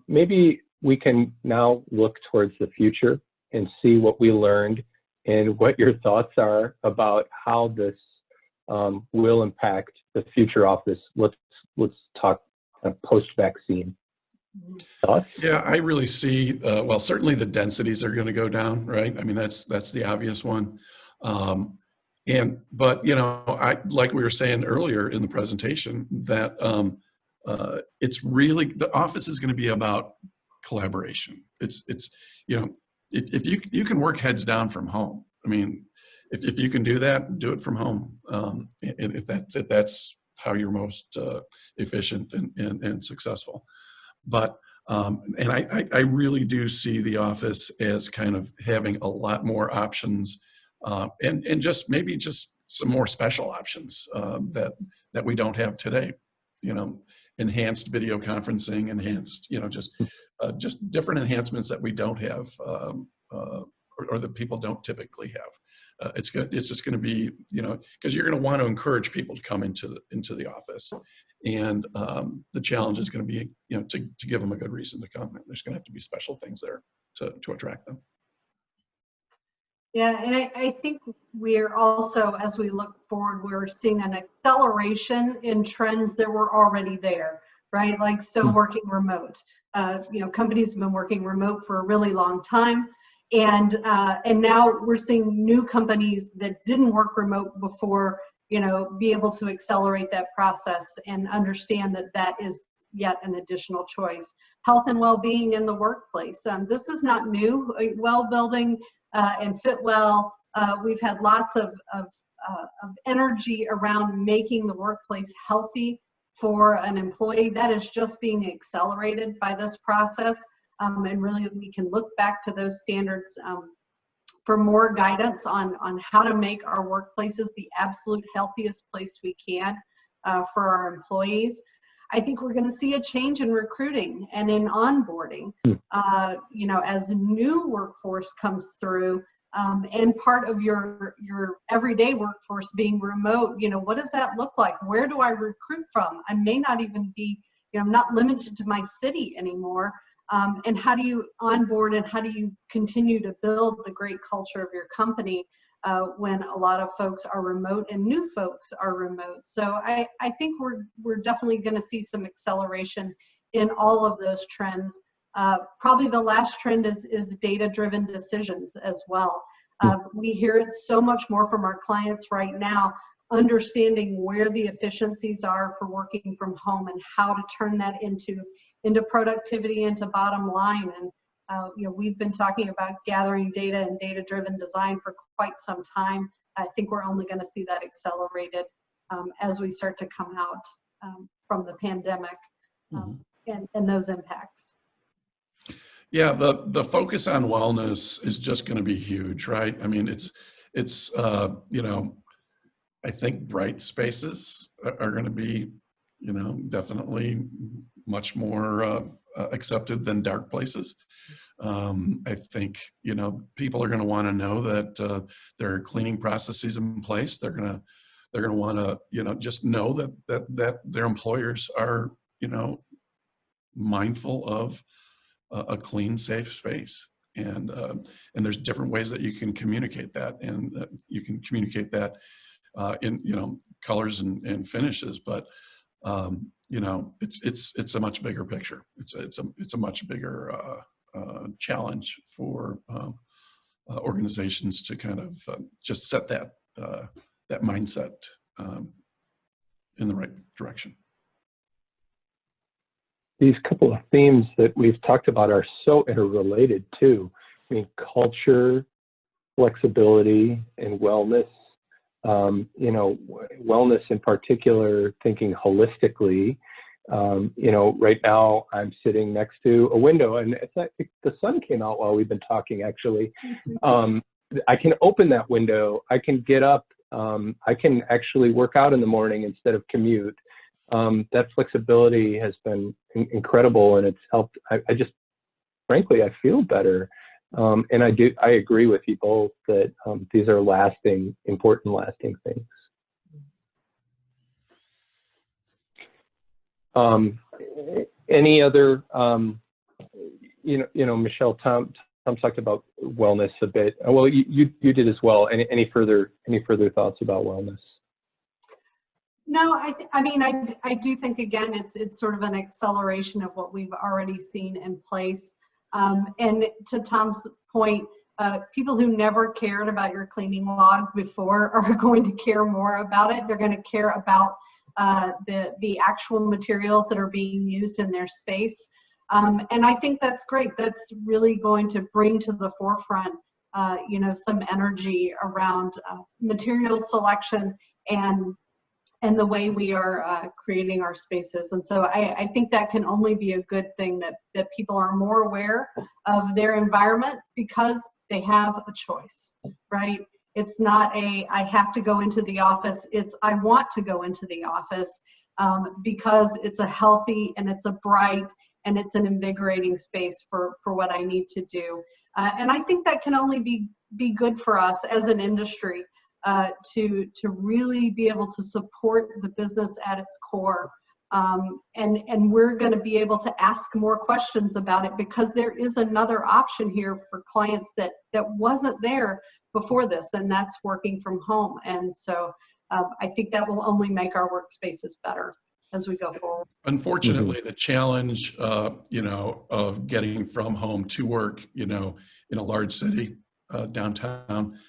Speaker 2: Maybe we can now look towards the future and see what we learned and what your thoughts are about how this will impact the future office. Let's talk post-vaccine. Thoughts?
Speaker 3: Yeah, I really see, well, certainly the densities are going to go down, right? I mean, that's the obvious one. But, you know, like we were saying earlier in the presentation, that it's really, the office is going to be about collaboration. It's you know, if you can work heads down from home, I mean, if you can do that, do it from home. And if that's how you're most efficient and successful. But and I really do see the office as kind of having a lot more options, and just maybe just some more special options that we don't have today. You know, enhanced video conferencing, enhanced, you know, just different enhancements that we don't have, or that people don't typically have. It's just going to be, you know, because you're going to want to encourage people to come into the office, and the challenge is going to be, you know, to give them a good reason to come. There's going to have to be special things there to attract them.
Speaker 4: Yeah, and I think we're also, as we look forward, we're seeing an acceleration in trends that were already there, right? Like still working remote. You know, companies have been working remote for a really long time. And now we're seeing new companies that didn't work remote before, you know, be able to accelerate that process and understand that that is yet an additional choice. Health and well-being in the workplace. This is not new. Well-building and fit well. We've had lots of energy around making the workplace healthy for an employee. That is just being accelerated by this process. And really we can look back to those standards for more guidance on how to make our workplaces the absolute healthiest place we can for our employees. I think we're going to see a change in recruiting and in onboarding, you know, as new workforce comes through, and part of your everyday workforce being remote. You know, what does that look like? Where do I recruit from? I may not even be, you know, I'm not limited to my city anymore. And how do you onboard and how do you continue to build the great culture of your company when a lot of folks are remote and new folks are remote? So I think we're definitely going to see some acceleration in all of those trends. Probably the last trend is data-driven decisions as well. We hear it so much more from our clients right now, understanding where the efficiencies are for working from home and how to turn that into productivity, into bottom line. And you know, we've been talking about gathering data and data-driven design for quite some time. I think we're only going to see that accelerated as we start to come out from the pandemic and those impacts.
Speaker 3: Yeah, the focus on wellness is just going to be huge, right? I mean, it's you know, I think bright spaces are going to be, you know, definitely much more accepted than dark places. I think, you know, people are going to want to know that there are cleaning processes in place. They're going to want to, you know, just know that their employers are, you know, mindful of a clean, safe space. And there's different ways that you can communicate that, and you can communicate that in, you know, colors and finishes, but you know, it's a much bigger picture. It's a much bigger challenge for organizations to kind of just set that mindset in the right direction.
Speaker 2: These couple of themes that we've talked about are so interrelated too. I mean, culture, flexibility, and wellness. You know, wellness in particular, thinking holistically. You know, right now I'm sitting next to a window, and it's like the sun came out while we've been talking, actually. I can open that window, I can get up, I can actually work out in the morning instead of commute. That flexibility has been incredible, and it's helped. I just, frankly, I feel better. And I agree with you both that these are important lasting things. Any other, you know, Michelle, Tom talked about wellness a bit. Well, you did as well. Any further thoughts about wellness?
Speaker 4: No, I mean, I do think, again, it's sort of an acceleration of what we've already seen in place. And to Tom's point, people who never cared about your cleaning log before are going to care more about it. They're going to care about the actual materials that are being used in their space. And I think that's great. That's really going to bring to the forefront, you know, some energy around material selection and the way we are creating our spaces. And so I think that can only be a good thing, that people are more aware of their environment because they have a choice, right? It's not I have to go into the office. It's I want to go into the office because it's a healthy and it's a bright and it's an invigorating space for what I need to do. And I think that can only be good for us as an industry. To really be able to support the business at its core. And we're going to be able to ask more questions about it because there is another option here for clients that wasn't there before this, and that's working from home. And so I think that will only make our workspaces better as we go forward.
Speaker 3: Unfortunately, the challenge, you know, of getting from home to work, you know, in a large city, downtown,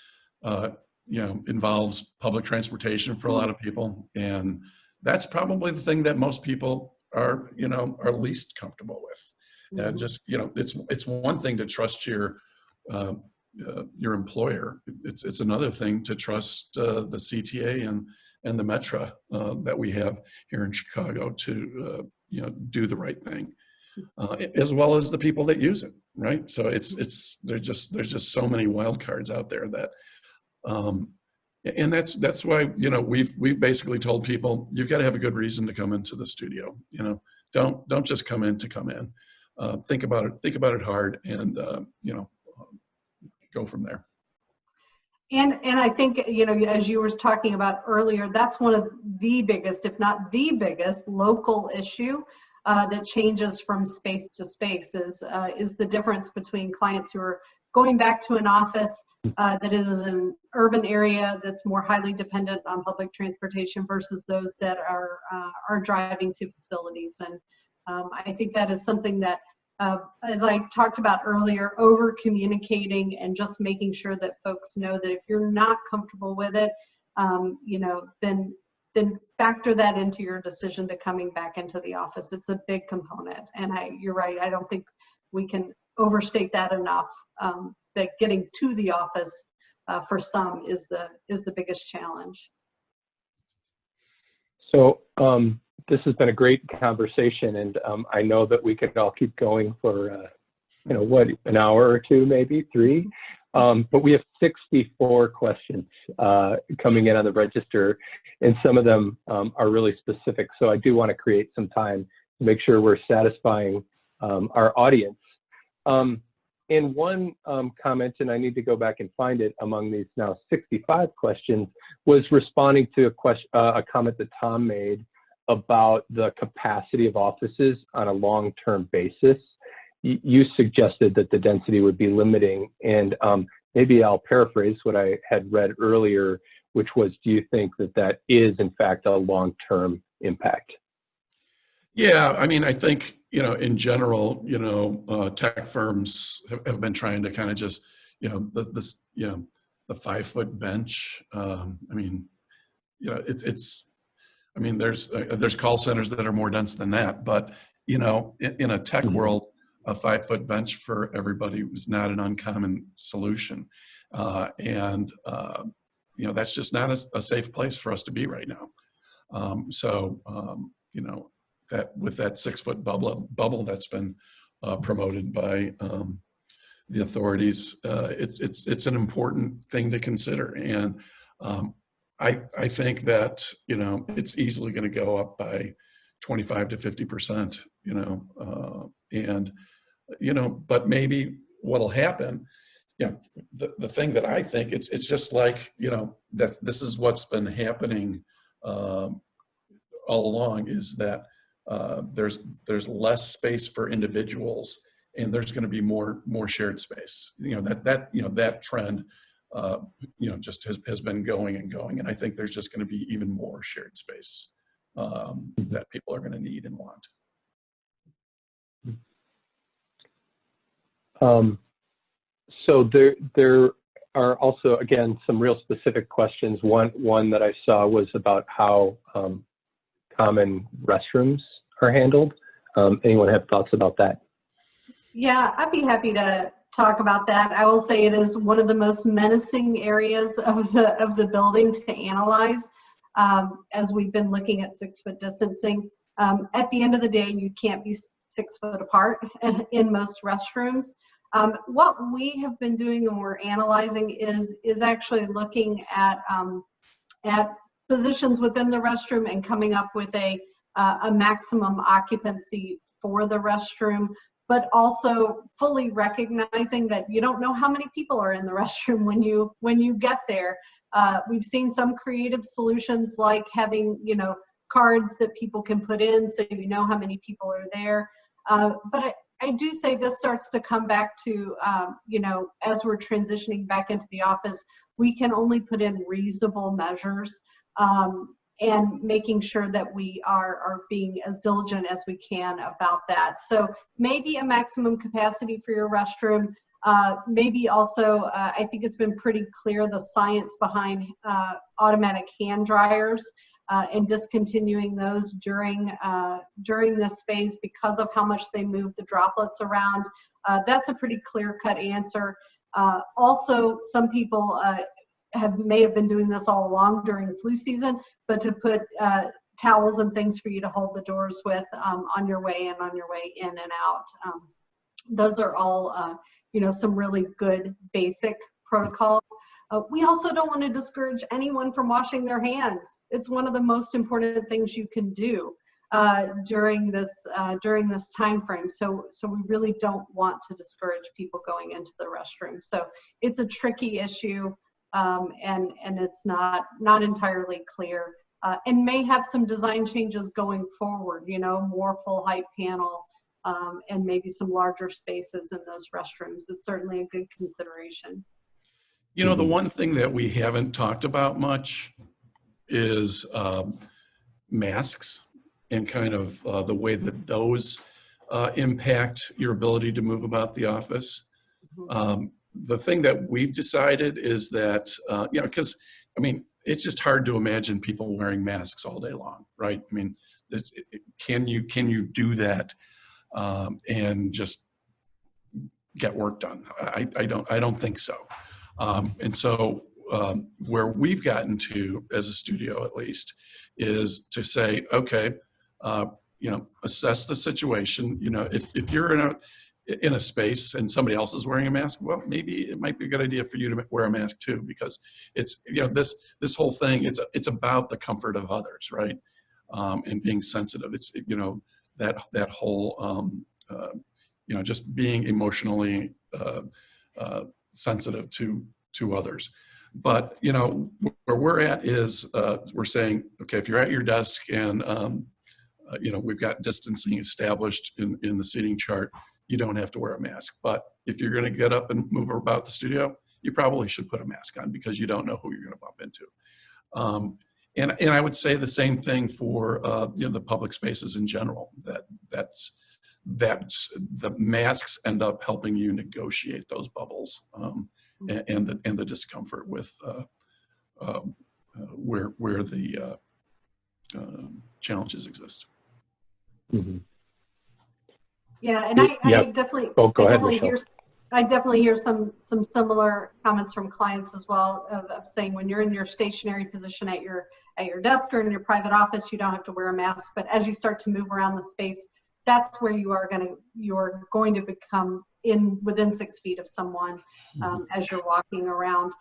Speaker 3: you know, involves public transportation for a lot of people. And that's probably the thing that most people are, you know, are least comfortable with. Just, you know, it's one thing to trust your employer. It's another thing to trust the CTA and the Metro that we have here in Chicago to, you know, do the right thing, as well as the people that use it, right? So there's just so many wild cards out there that, and that's why, you know, we've basically told people, you've got to have a good reason to come into the studio. You know, don't just come in to come in. Think about it hard, and you know, go from there.
Speaker 4: And I think, you know, as you were talking about earlier, that's one of the biggest, if not the biggest, local issue that changes from space to space is the difference between clients who are going back to an office that is an urban area that's more highly dependent on public transportation versus those that are driving to facilities. And I think that is something that, as I talked about earlier, over communicating and just making sure that folks know that if you're not comfortable with it, you know, then factor that into your decision to coming back into the office. It's a big component. And you're right, I don't think we can overstate that enough, that getting to the office for some is the biggest challenge.
Speaker 2: So this has been a great conversation, and I know that we could all keep going for, you know, what, an hour or two, maybe 3. But we have 64 questions coming in on the register, and some of them are really specific. So I do want to create some time to make sure we're satisfying our audience. And one comment, and I need to go back and find it among these now 65 questions, was responding to a comment that Tom made about the capacity of offices on a long-term basis. You suggested that the density would be limiting, and maybe I'll paraphrase what I had read earlier, which was, do you think that is in fact a long-term impact?
Speaker 3: Yeah, I mean, I think, you know, in general, you know, tech firms have been trying to kind of just, you know, the 5-foot bench. I mean, you know, I mean, there's call centers that are more dense than that, but, you know, in a tech world, a 5-foot bench for everybody was not an uncommon solution. And, you know, that's just not a safe place for us to be right now. You know, that with that 6-foot bubble that's been promoted by the authorities, it's an important thing to consider. And I think that, you know, it's easily going to go up by 25 to 50%, you know, and, you know, but maybe what'll happen, you know, the thing that I think it's just like, you know, this is what's been happening all along, is that there's less space for individuals, and there's going to be more shared space. You know, that trend just has been going and going. And I think there's just going to be even more shared space that people are going to need and want.
Speaker 2: So there are also, again, some real specific questions. One that I saw was about how common restrooms are handled. Anyone have thoughts about that?
Speaker 4: Yeah, I'd be happy to talk about that. I will say it is one of the most menacing areas of the building to analyze as we've been looking at 6-foot distancing. At the end of the day, you can't be 6 foot apart in most restrooms. What we have been doing when we're analyzing is actually looking at positions within the restroom and coming up with a maximum occupancy for the restroom, but also fully recognizing that you don't know how many people are in the restroom when you get there. We've seen some creative solutions like having, cards that people can put in so you know how many people are there. But I do say this starts to come back to, as we're transitioning back into the office, we can only put in reasonable measures and making sure that we are being as diligent as we can about that. So maybe a maximum capacity for your restroom. Maybe also, I think it's been pretty clear the science behind automatic hand dryers and discontinuing those during this phase because of how much they move the droplets around. That's a pretty clear-cut answer. Also, some people may have been doing this all along during flu season, but to put towels and things for you to hold the doors with on your way in, on your way in and out. Those are all, some really good basic protocols. We also don't want to discourage anyone from washing their hands. It's one of the most important things you can do during this time frame. So we really don't want to discourage people going into the restroom. So it's a tricky issue, and it's not entirely clear, and may have some design changes going forward. More full height panel, and maybe some larger spaces in those restrooms. It's certainly a good consideration.
Speaker 3: The one thing that we haven't talked about much is masks and kind of the way that those impact your ability to move about the office. The thing that we've decided is that, because, it's just hard to imagine people wearing masks all day long, right? Can you do that and just get work done? I don't think so. And so where we've gotten to as a studio, at least, is to say, okay, assess the situation. If you're in a space and somebody else is wearing a mask, well, maybe it might be a good idea for you to wear a mask too, because it's, this whole thing, it's about the comfort of others, right? And being sensitive. It's, that whole, just being emotionally sensitive to others. But where we're at is we're saying, okay, if you're at your desk and we've got distancing established in the seating chart, you don't have to wear a mask. But if you're going to get up and move about the studio, you probably should put a mask on, because you don't know who you're going to bump into. And I would say the same thing for the public spaces in general. That's the masks end up helping you negotiate those bubbles and the discomfort with where the challenges exist.
Speaker 2: Mm-hmm.
Speaker 4: Yeah, and I definitely, I definitely hear some similar comments from clients as well of saying when you're in your stationary position at your desk or in your private office, you don't have to wear a mask. But as you start to move around the space, that's where you're going to become within 6 feet of someone as you're walking around.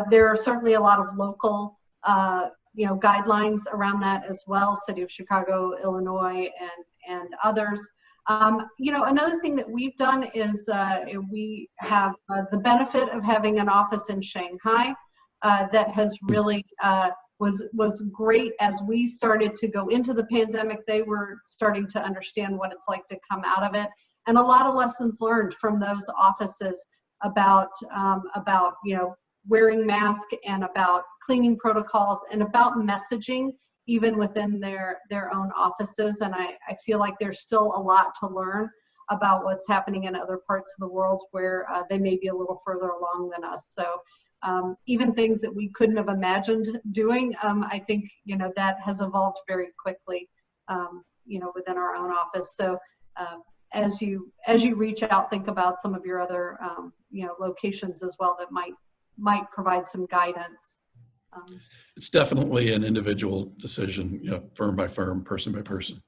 Speaker 4: There are certainly a lot of local guidelines around that as well. City of Chicago, Illinois, and others. Another thing that we've done is we have the benefit of having an office in Shanghai that has really was great as we started to go into the pandemic. They were starting to understand what it's like to come out of it, and a lot of lessons learned from those offices about wearing masks and about cleaning protocols and about messaging even within their own offices. And I feel like there's still a lot to learn about what's happening in other parts of the world where they may be a little further along than us. So even things that we couldn't have imagined doing, I think, that has evolved very quickly, within our own office. So as you reach out, think about some of your other, locations as well that might provide some guidance.
Speaker 3: It's definitely an individual decision, firm by firm, person by person.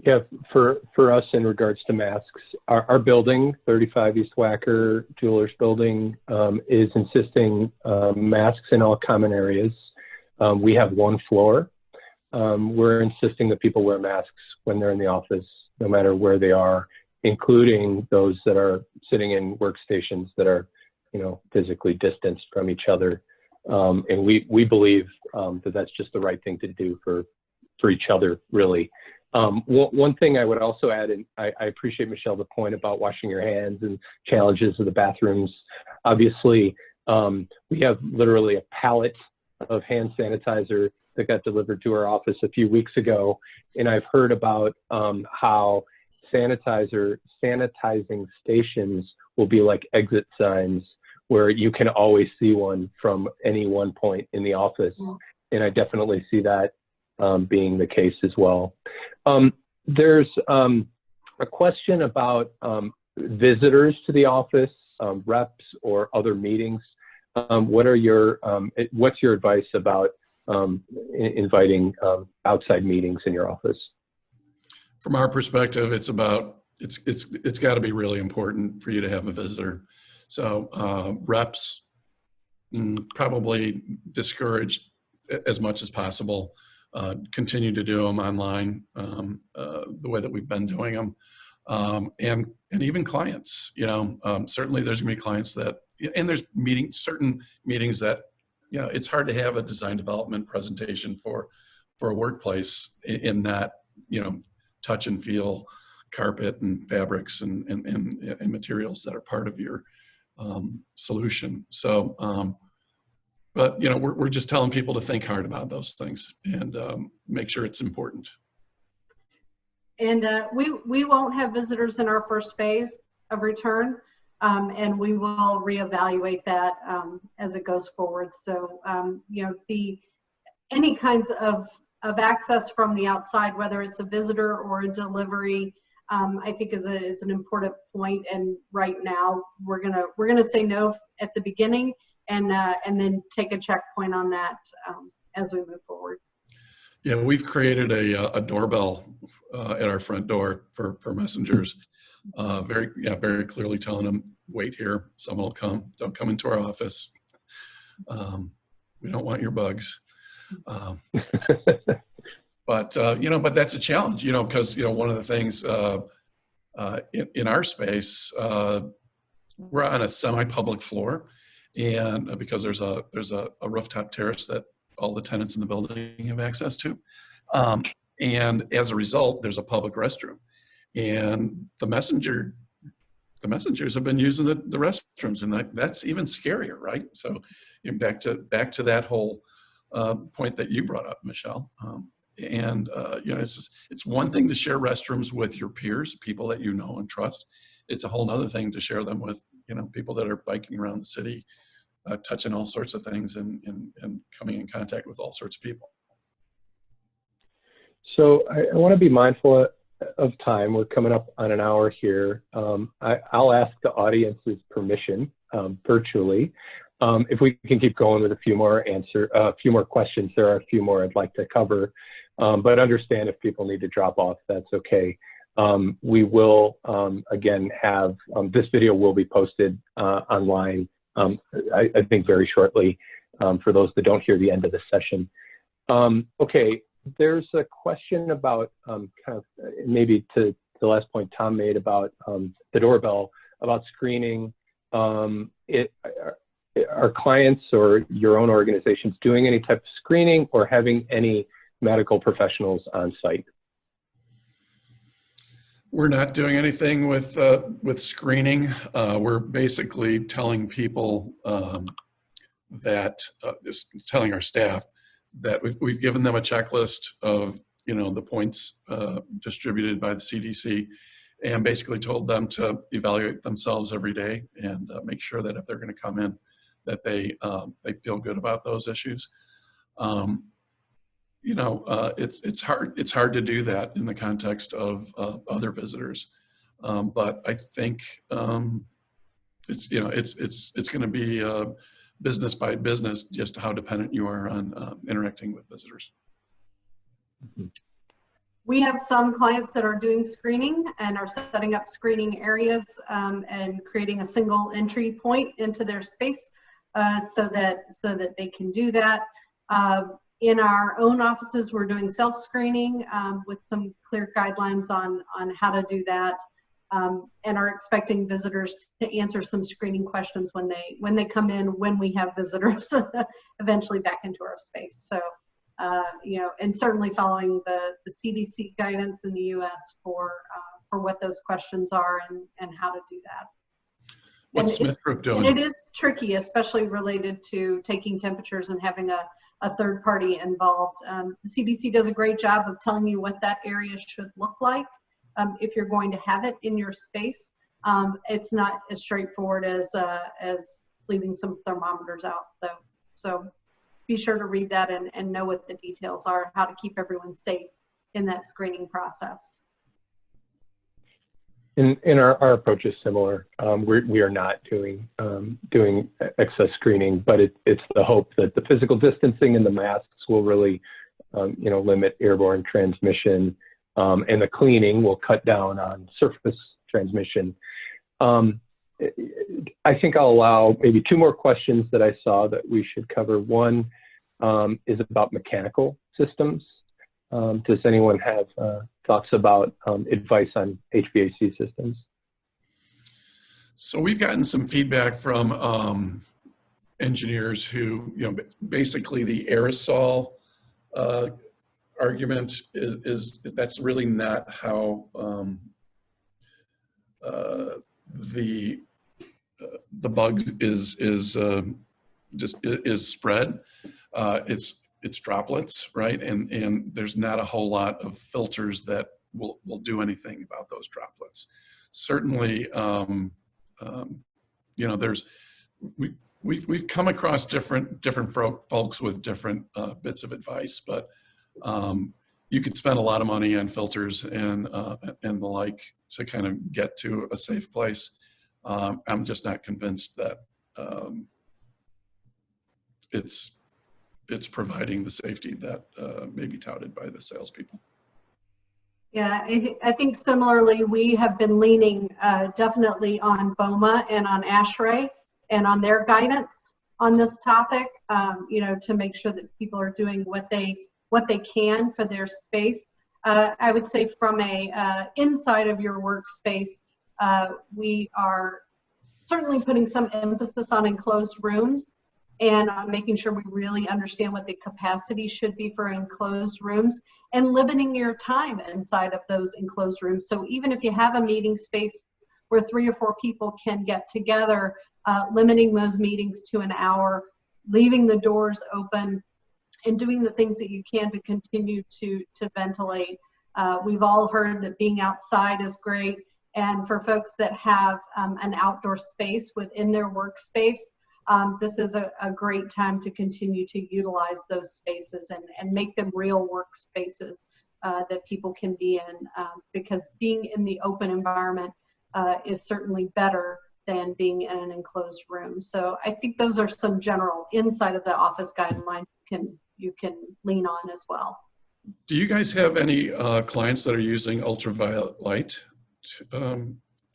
Speaker 2: Yeah, for us in regards to masks, our building, 35 East Wacker Jewelers Building, is insisting masks in all common areas. We have one floor. We're insisting that people wear masks when they're in the office, no matter where they are, including those that are sitting in workstations that are, physically distanced from each other. And we believe that that's just the right thing to do for each other, really. One thing I would also add, and I appreciate, Michelle, the point about washing your hands and challenges of the bathrooms. Obviously, we have literally a pallet of hand sanitizer that got delivered to our office a few weeks ago. And I've heard about how sanitizing stations will be like exit signs where you can always see one from any one point in the office. And I definitely see that being the case as well. There's a question about visitors to the office, reps or other meetings. What's your advice about inviting outside meetings in your office?
Speaker 3: From our perspective, it's got to be really important for you to have a visitor. So reps probably discouraged as much as possible. Continue to do them online the way that we've been doing them, and even clients. Certainly there's going to be clients that, and there's certain meetings that it's hard to have a design development presentation for a workplace in that touch and feel carpet and fabrics and materials that are part of your solution. So. But we're just telling people to think hard about those things and make sure it's important.
Speaker 4: And we won't have visitors in our first phase of return, and we will reevaluate that as it goes forward. So any kinds of access from the outside, whether it's a visitor or a delivery, I think is an important point. And right now we're gonna say no at the beginning. And then take a checkpoint on that as we move forward.
Speaker 3: Yeah, we've created a doorbell at our front door for messengers, very clearly telling them, wait here, someone will come. Don't come into our office. We don't want your bugs. But that's a challenge, because one of the things in our space, we're on a semi-public floor. And because there's a rooftop terrace that all the tenants in the building have access to. And as a result, there's a public restroom. And the messengers have been using the restrooms, and that's even scarier, right? So back to that whole point that you brought up, Michelle. It's one thing to share restrooms with your peers, people that you know and trust. It's a whole other thing to share them with people that are biking around the city, touching all sorts of things and coming in contact with all sorts of people.
Speaker 2: So I want to be mindful of time. We're coming up on an hour here. I'll ask the audience's permission virtually if we can keep going with a few more questions. There are a few more I'd like to cover, but understand if people need to drop off, that's okay. We will again have this video will be posted online. I think very shortly for those that don't hear the end of the session. Okay, there's a question about kind of maybe to the last point Tom made about the doorbell, about screening. Are clients or your own organizations doing any type of screening or having any medical professionals on site?
Speaker 3: We're not doing anything with screening. We're basically telling people that is telling our staff that we've given them a checklist of, the points distributed by the CDC, and basically told them to evaluate themselves every day and make sure that if they're going to come in, that they feel good about those issues. It's hard to do that in the context of other visitors, but I think it's going to be business by business, just how dependent you are on interacting with visitors.
Speaker 4: We have some clients that are doing screening and are setting up screening areas and creating a single entry point into their space so that they can do that. In our own offices, we're doing self-screening with some clear guidelines on how to do that, and are expecting visitors to answer some screening questions when they come in, when we have visitors eventually back into our space. So, and certainly following the CDC guidance in the U.S. for what those questions are and how to do that.
Speaker 3: What's Smith Group doing?
Speaker 4: And it is tricky, especially related to taking temperatures and having a third party involved. The CDC does a great job of telling you what that area should look like if you're going to have it in your space. It's not as straightforward as leaving some thermometers out, though. So be sure to read that and know what the details are, how to keep everyone safe in that screening process.
Speaker 2: In our approach is similar. We are not doing excess screening, but it's the hope that the physical distancing and the masks will really limit airborne transmission, and the cleaning will cut down on surface transmission. I think I'll allow maybe two more questions that I saw that we should cover. One is about mechanical systems. Does anyone have thoughts about advice on HVAC systems?
Speaker 3: So we've gotten some feedback from engineers who, basically the aerosol argument is that's really not how the bug is spread. It's droplets, right? And there's not a whole lot of filters that will do anything about those droplets. Certainly, we've come across different folks with different bits of advice, but you could spend a lot of money on filters and the like to kind of get to a safe place. I'm just not convinced that it's providing the safety that may be touted by the salespeople.
Speaker 4: Yeah, I think similarly, we have been leaning definitely on BOMA and on ASHRAE and on their guidance on this topic, to make sure that people are doing what they can for their space. I would say from a inside of your workspace, we are certainly putting some emphasis on enclosed rooms and making sure we really understand what the capacity should be for enclosed rooms and limiting your time inside of those enclosed rooms. So even if you have a meeting space where 3 or 4 people can get together, limiting those meetings to an hour, leaving the doors open, and doing the things that you can to continue to ventilate. We've all heard that being outside is great, and for folks that have an outdoor space within their workspace, this is a great time to continue to utilize those spaces and make them real workspaces that people can be in, because being in the open environment is certainly better than being in an enclosed room. So I think those are some general inside of the office guidelines you can lean on as well.
Speaker 3: Do you guys have any clients that are using ultraviolet light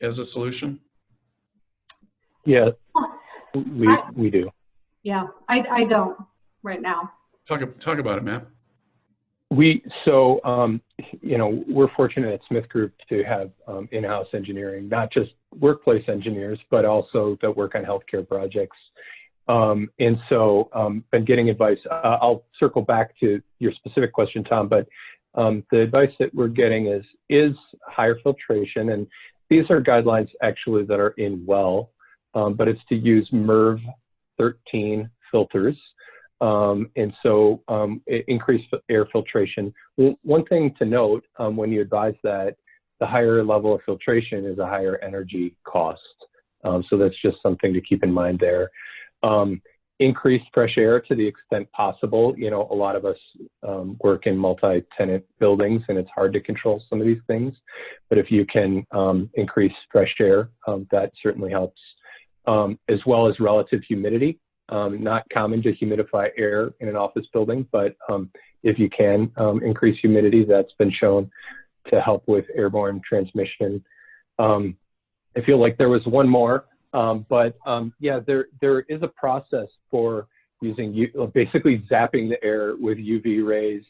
Speaker 3: as a solution?
Speaker 2: Yeah, we do.
Speaker 4: Yeah, I don't right now.
Speaker 3: Talk about it, Matt.
Speaker 2: We're fortunate at Smith Group to have in-house engineering, not just workplace engineers, but also that work on healthcare projects. And so been getting advice. I'll circle back to your specific question, Tom, but the advice that we're getting is higher filtration. And these are guidelines actually that are in WELL, but it's to use MERV 13 filters. And so increased air filtration. One thing to note when you advise that, the higher level of filtration is a higher energy cost. So that's just something to keep in mind there. Increased fresh air to the extent possible. You know, a lot of us work in multi-tenant buildings and it's hard to control some of these things. But if you can increase fresh air, that certainly helps. As well as relative humidity. Not common to humidify air in an office building, but if you can increase humidity, that's been shown to help with airborne transmission. I feel like there was one more, but yeah, there is a process for using, basically zapping the air with UV rays,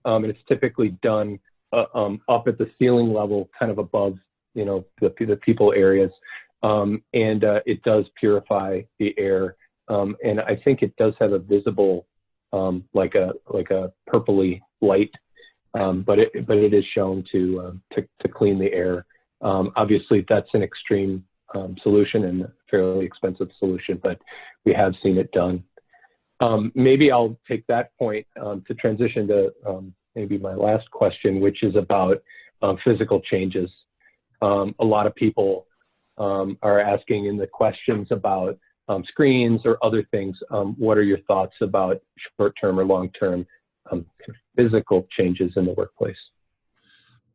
Speaker 2: and it's typically done up at the ceiling level, kind of above, you know, the people areas, and it does purify the air. And I think it does have a visible, like a purpley light, but it is shown to clean the air. Obviously, that's an extreme solution and a fairly expensive solution, but we have seen it done. Maybe I'll take that point to transition to maybe my last question, which is about physical changes. A lot of people are asking in the questions about screens or other things. What are your thoughts about short-term or long-term physical changes in the workplace?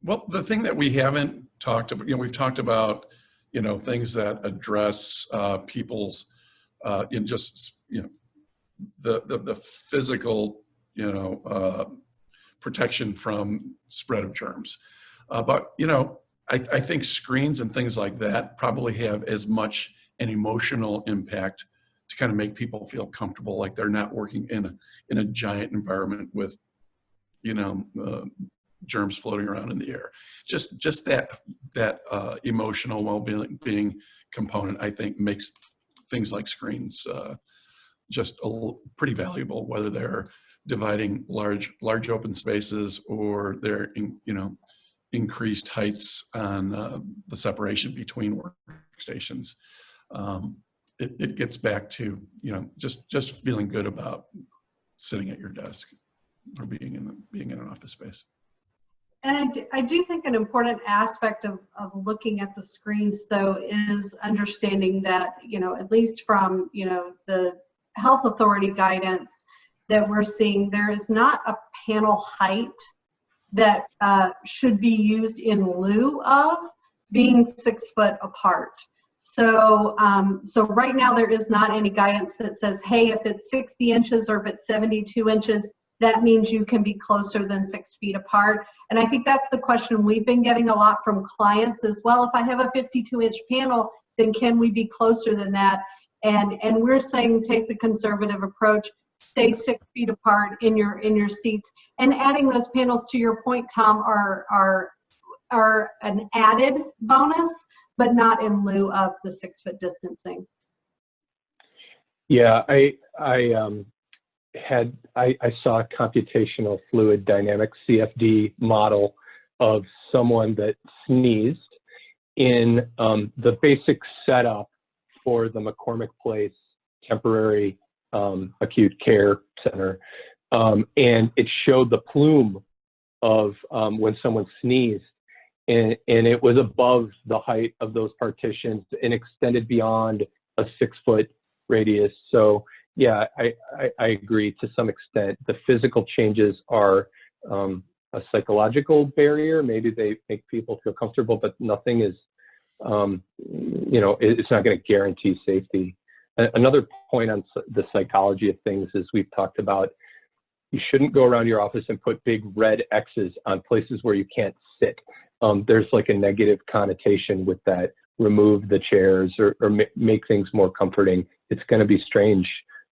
Speaker 3: Well, the thing that we haven't talked about, you know, we've talked about, you know, things that address people's, in just, you know, the physical, you know, protection from spread of germs. But, you know, I think screens and things like that probably have as much an emotional impact to kind of make people feel comfortable, like they're not working in a giant environment with, you know, germs floating around in the air. Just that emotional well-being component, I think, makes things like screens just pretty valuable, whether they're dividing large open spaces or they're you know, increased heights on the separation between workstations. It gets back to, you know, just feeling good about sitting at your desk or being in an office space.
Speaker 4: And I do think an important aspect of looking at the screens, though, is understanding that, you know, at least from, you know, the health authority guidance that we're seeing, there is not a panel height that should be used in lieu of being 6 foot apart. So, so right now there is not any guidance that says, hey, if it's 60 inches or if it's 72 inches, that means you can be closer than 6 feet apart. And I think that's the question we've been getting a lot from clients as well. If I have a 52-inch panel, then can we be closer than that? And we're saying take the conservative approach, stay 6 feet apart in your seats. And adding those panels, to your point, Tom, are an added bonus, but not in lieu of the 6 foot distancing.
Speaker 2: Yeah, I saw a computational fluid dynamics CFD model of someone that sneezed in the basic setup for the McCormick Place temporary acute care center, and it showed the plume of when someone sneezed, and it was above the height of those partitions and extended beyond a 6 foot radius. So yeah, I agree to some extent. The physical changes are a psychological barrier. Maybe they make people feel comfortable, but nothing is, you know, it's not going to guarantee safety. Another point on the psychology of things is we've talked about, you shouldn't go around your office and put big red X's on places where you can't sit. There's like a negative connotation with that. Remove the chairs or make things more comforting. It's going to be strange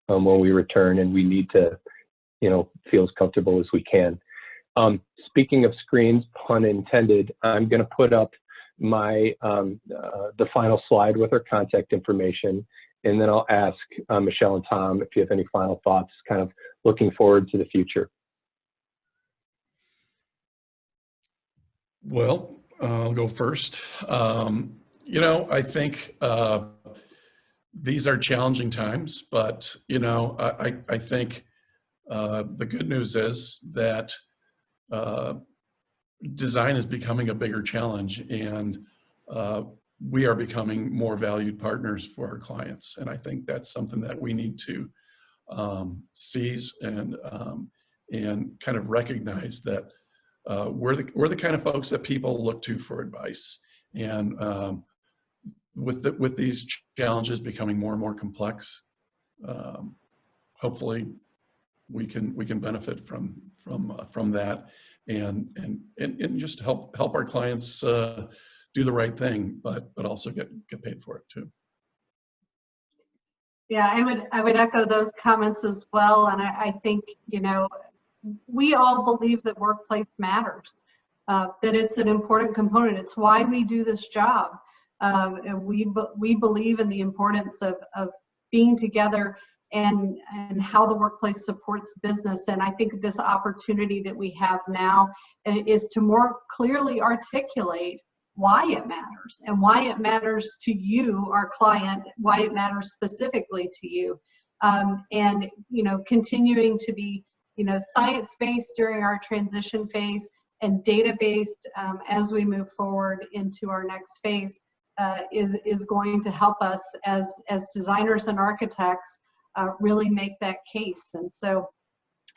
Speaker 2: when we return, and we need to, you know, feel as comfortable as we can. Speaking of screens, pun intended, I'm going to put up my the final slide with our contact information, and then I'll ask Michelle and Tom if you have any final thoughts, kind of looking forward to the future.
Speaker 3: Well, I'll go first. You know, I think these are challenging times, but you know, I think the good news is that design is becoming a bigger challenge, and we are becoming more valued partners for our clients. And I think that's something that we need to seize and kind of recognize that we're the kind of folks that people look to for advice. And with these challenges becoming more and more complex, hopefully we can benefit from that and just help our clients do the right thing, but also get paid for it too.
Speaker 4: Yeah, I would echo those comments as well. And I think, you know, we all believe that workplace matters, that it's an important component. It's why we do this job. And we believe in the importance of being together and how the workplace supports business. And I think this opportunity that we have now is to more clearly articulate why it matters and why it matters to you, our client, why it matters specifically to you. And, you know, continuing to be, you know, science-based during our transition phase and data-based as we move forward into our next phase is going to help us as designers and architects really make that case. And so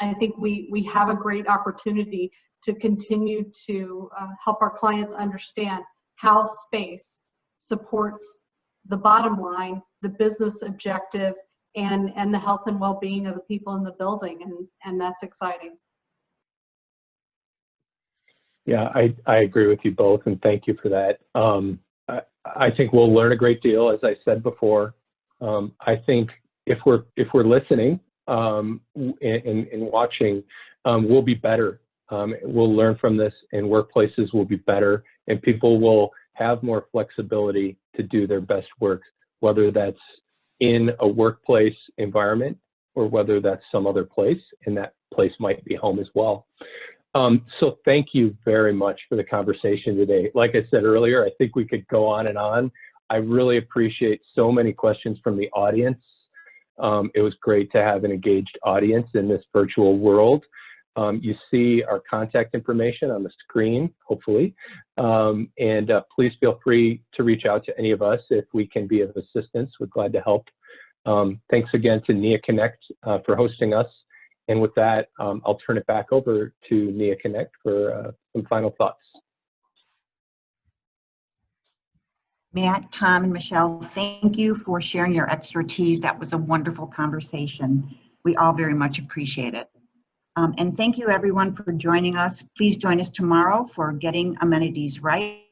Speaker 4: I think we have a great opportunity to continue to help our clients understand how space supports the bottom line, the business objective, and the health and well-being of the people in the building, and that's exciting.
Speaker 2: Yeah, I agree with you both, and thank you for that. I think we'll learn a great deal, as I said before. I think if we're listening and watching, we'll be better. We'll learn from this, and workplaces will be better, and people will have more flexibility to do their best work, whether that's in a workplace environment or whether that's some other place, and that place might be home as well. So thank you very much for the conversation today. Like I said earlier, I think we could go on and on. I really appreciate so many questions from the audience. It was great to have an engaged audience in this virtual world. You see our contact information on the screen, hopefully. And please feel free to reach out to any of us if we can be of assistance. We're glad to help. Thanks again to NeoConnect for hosting us. And with that, I'll turn it back over to NeoConnect for some final thoughts.
Speaker 1: Matt, Tom, and Michelle, thank you for sharing your expertise. That was a wonderful conversation. We all very much appreciate it. And thank you everyone for joining us. Please join us tomorrow for Getting Amenities Right.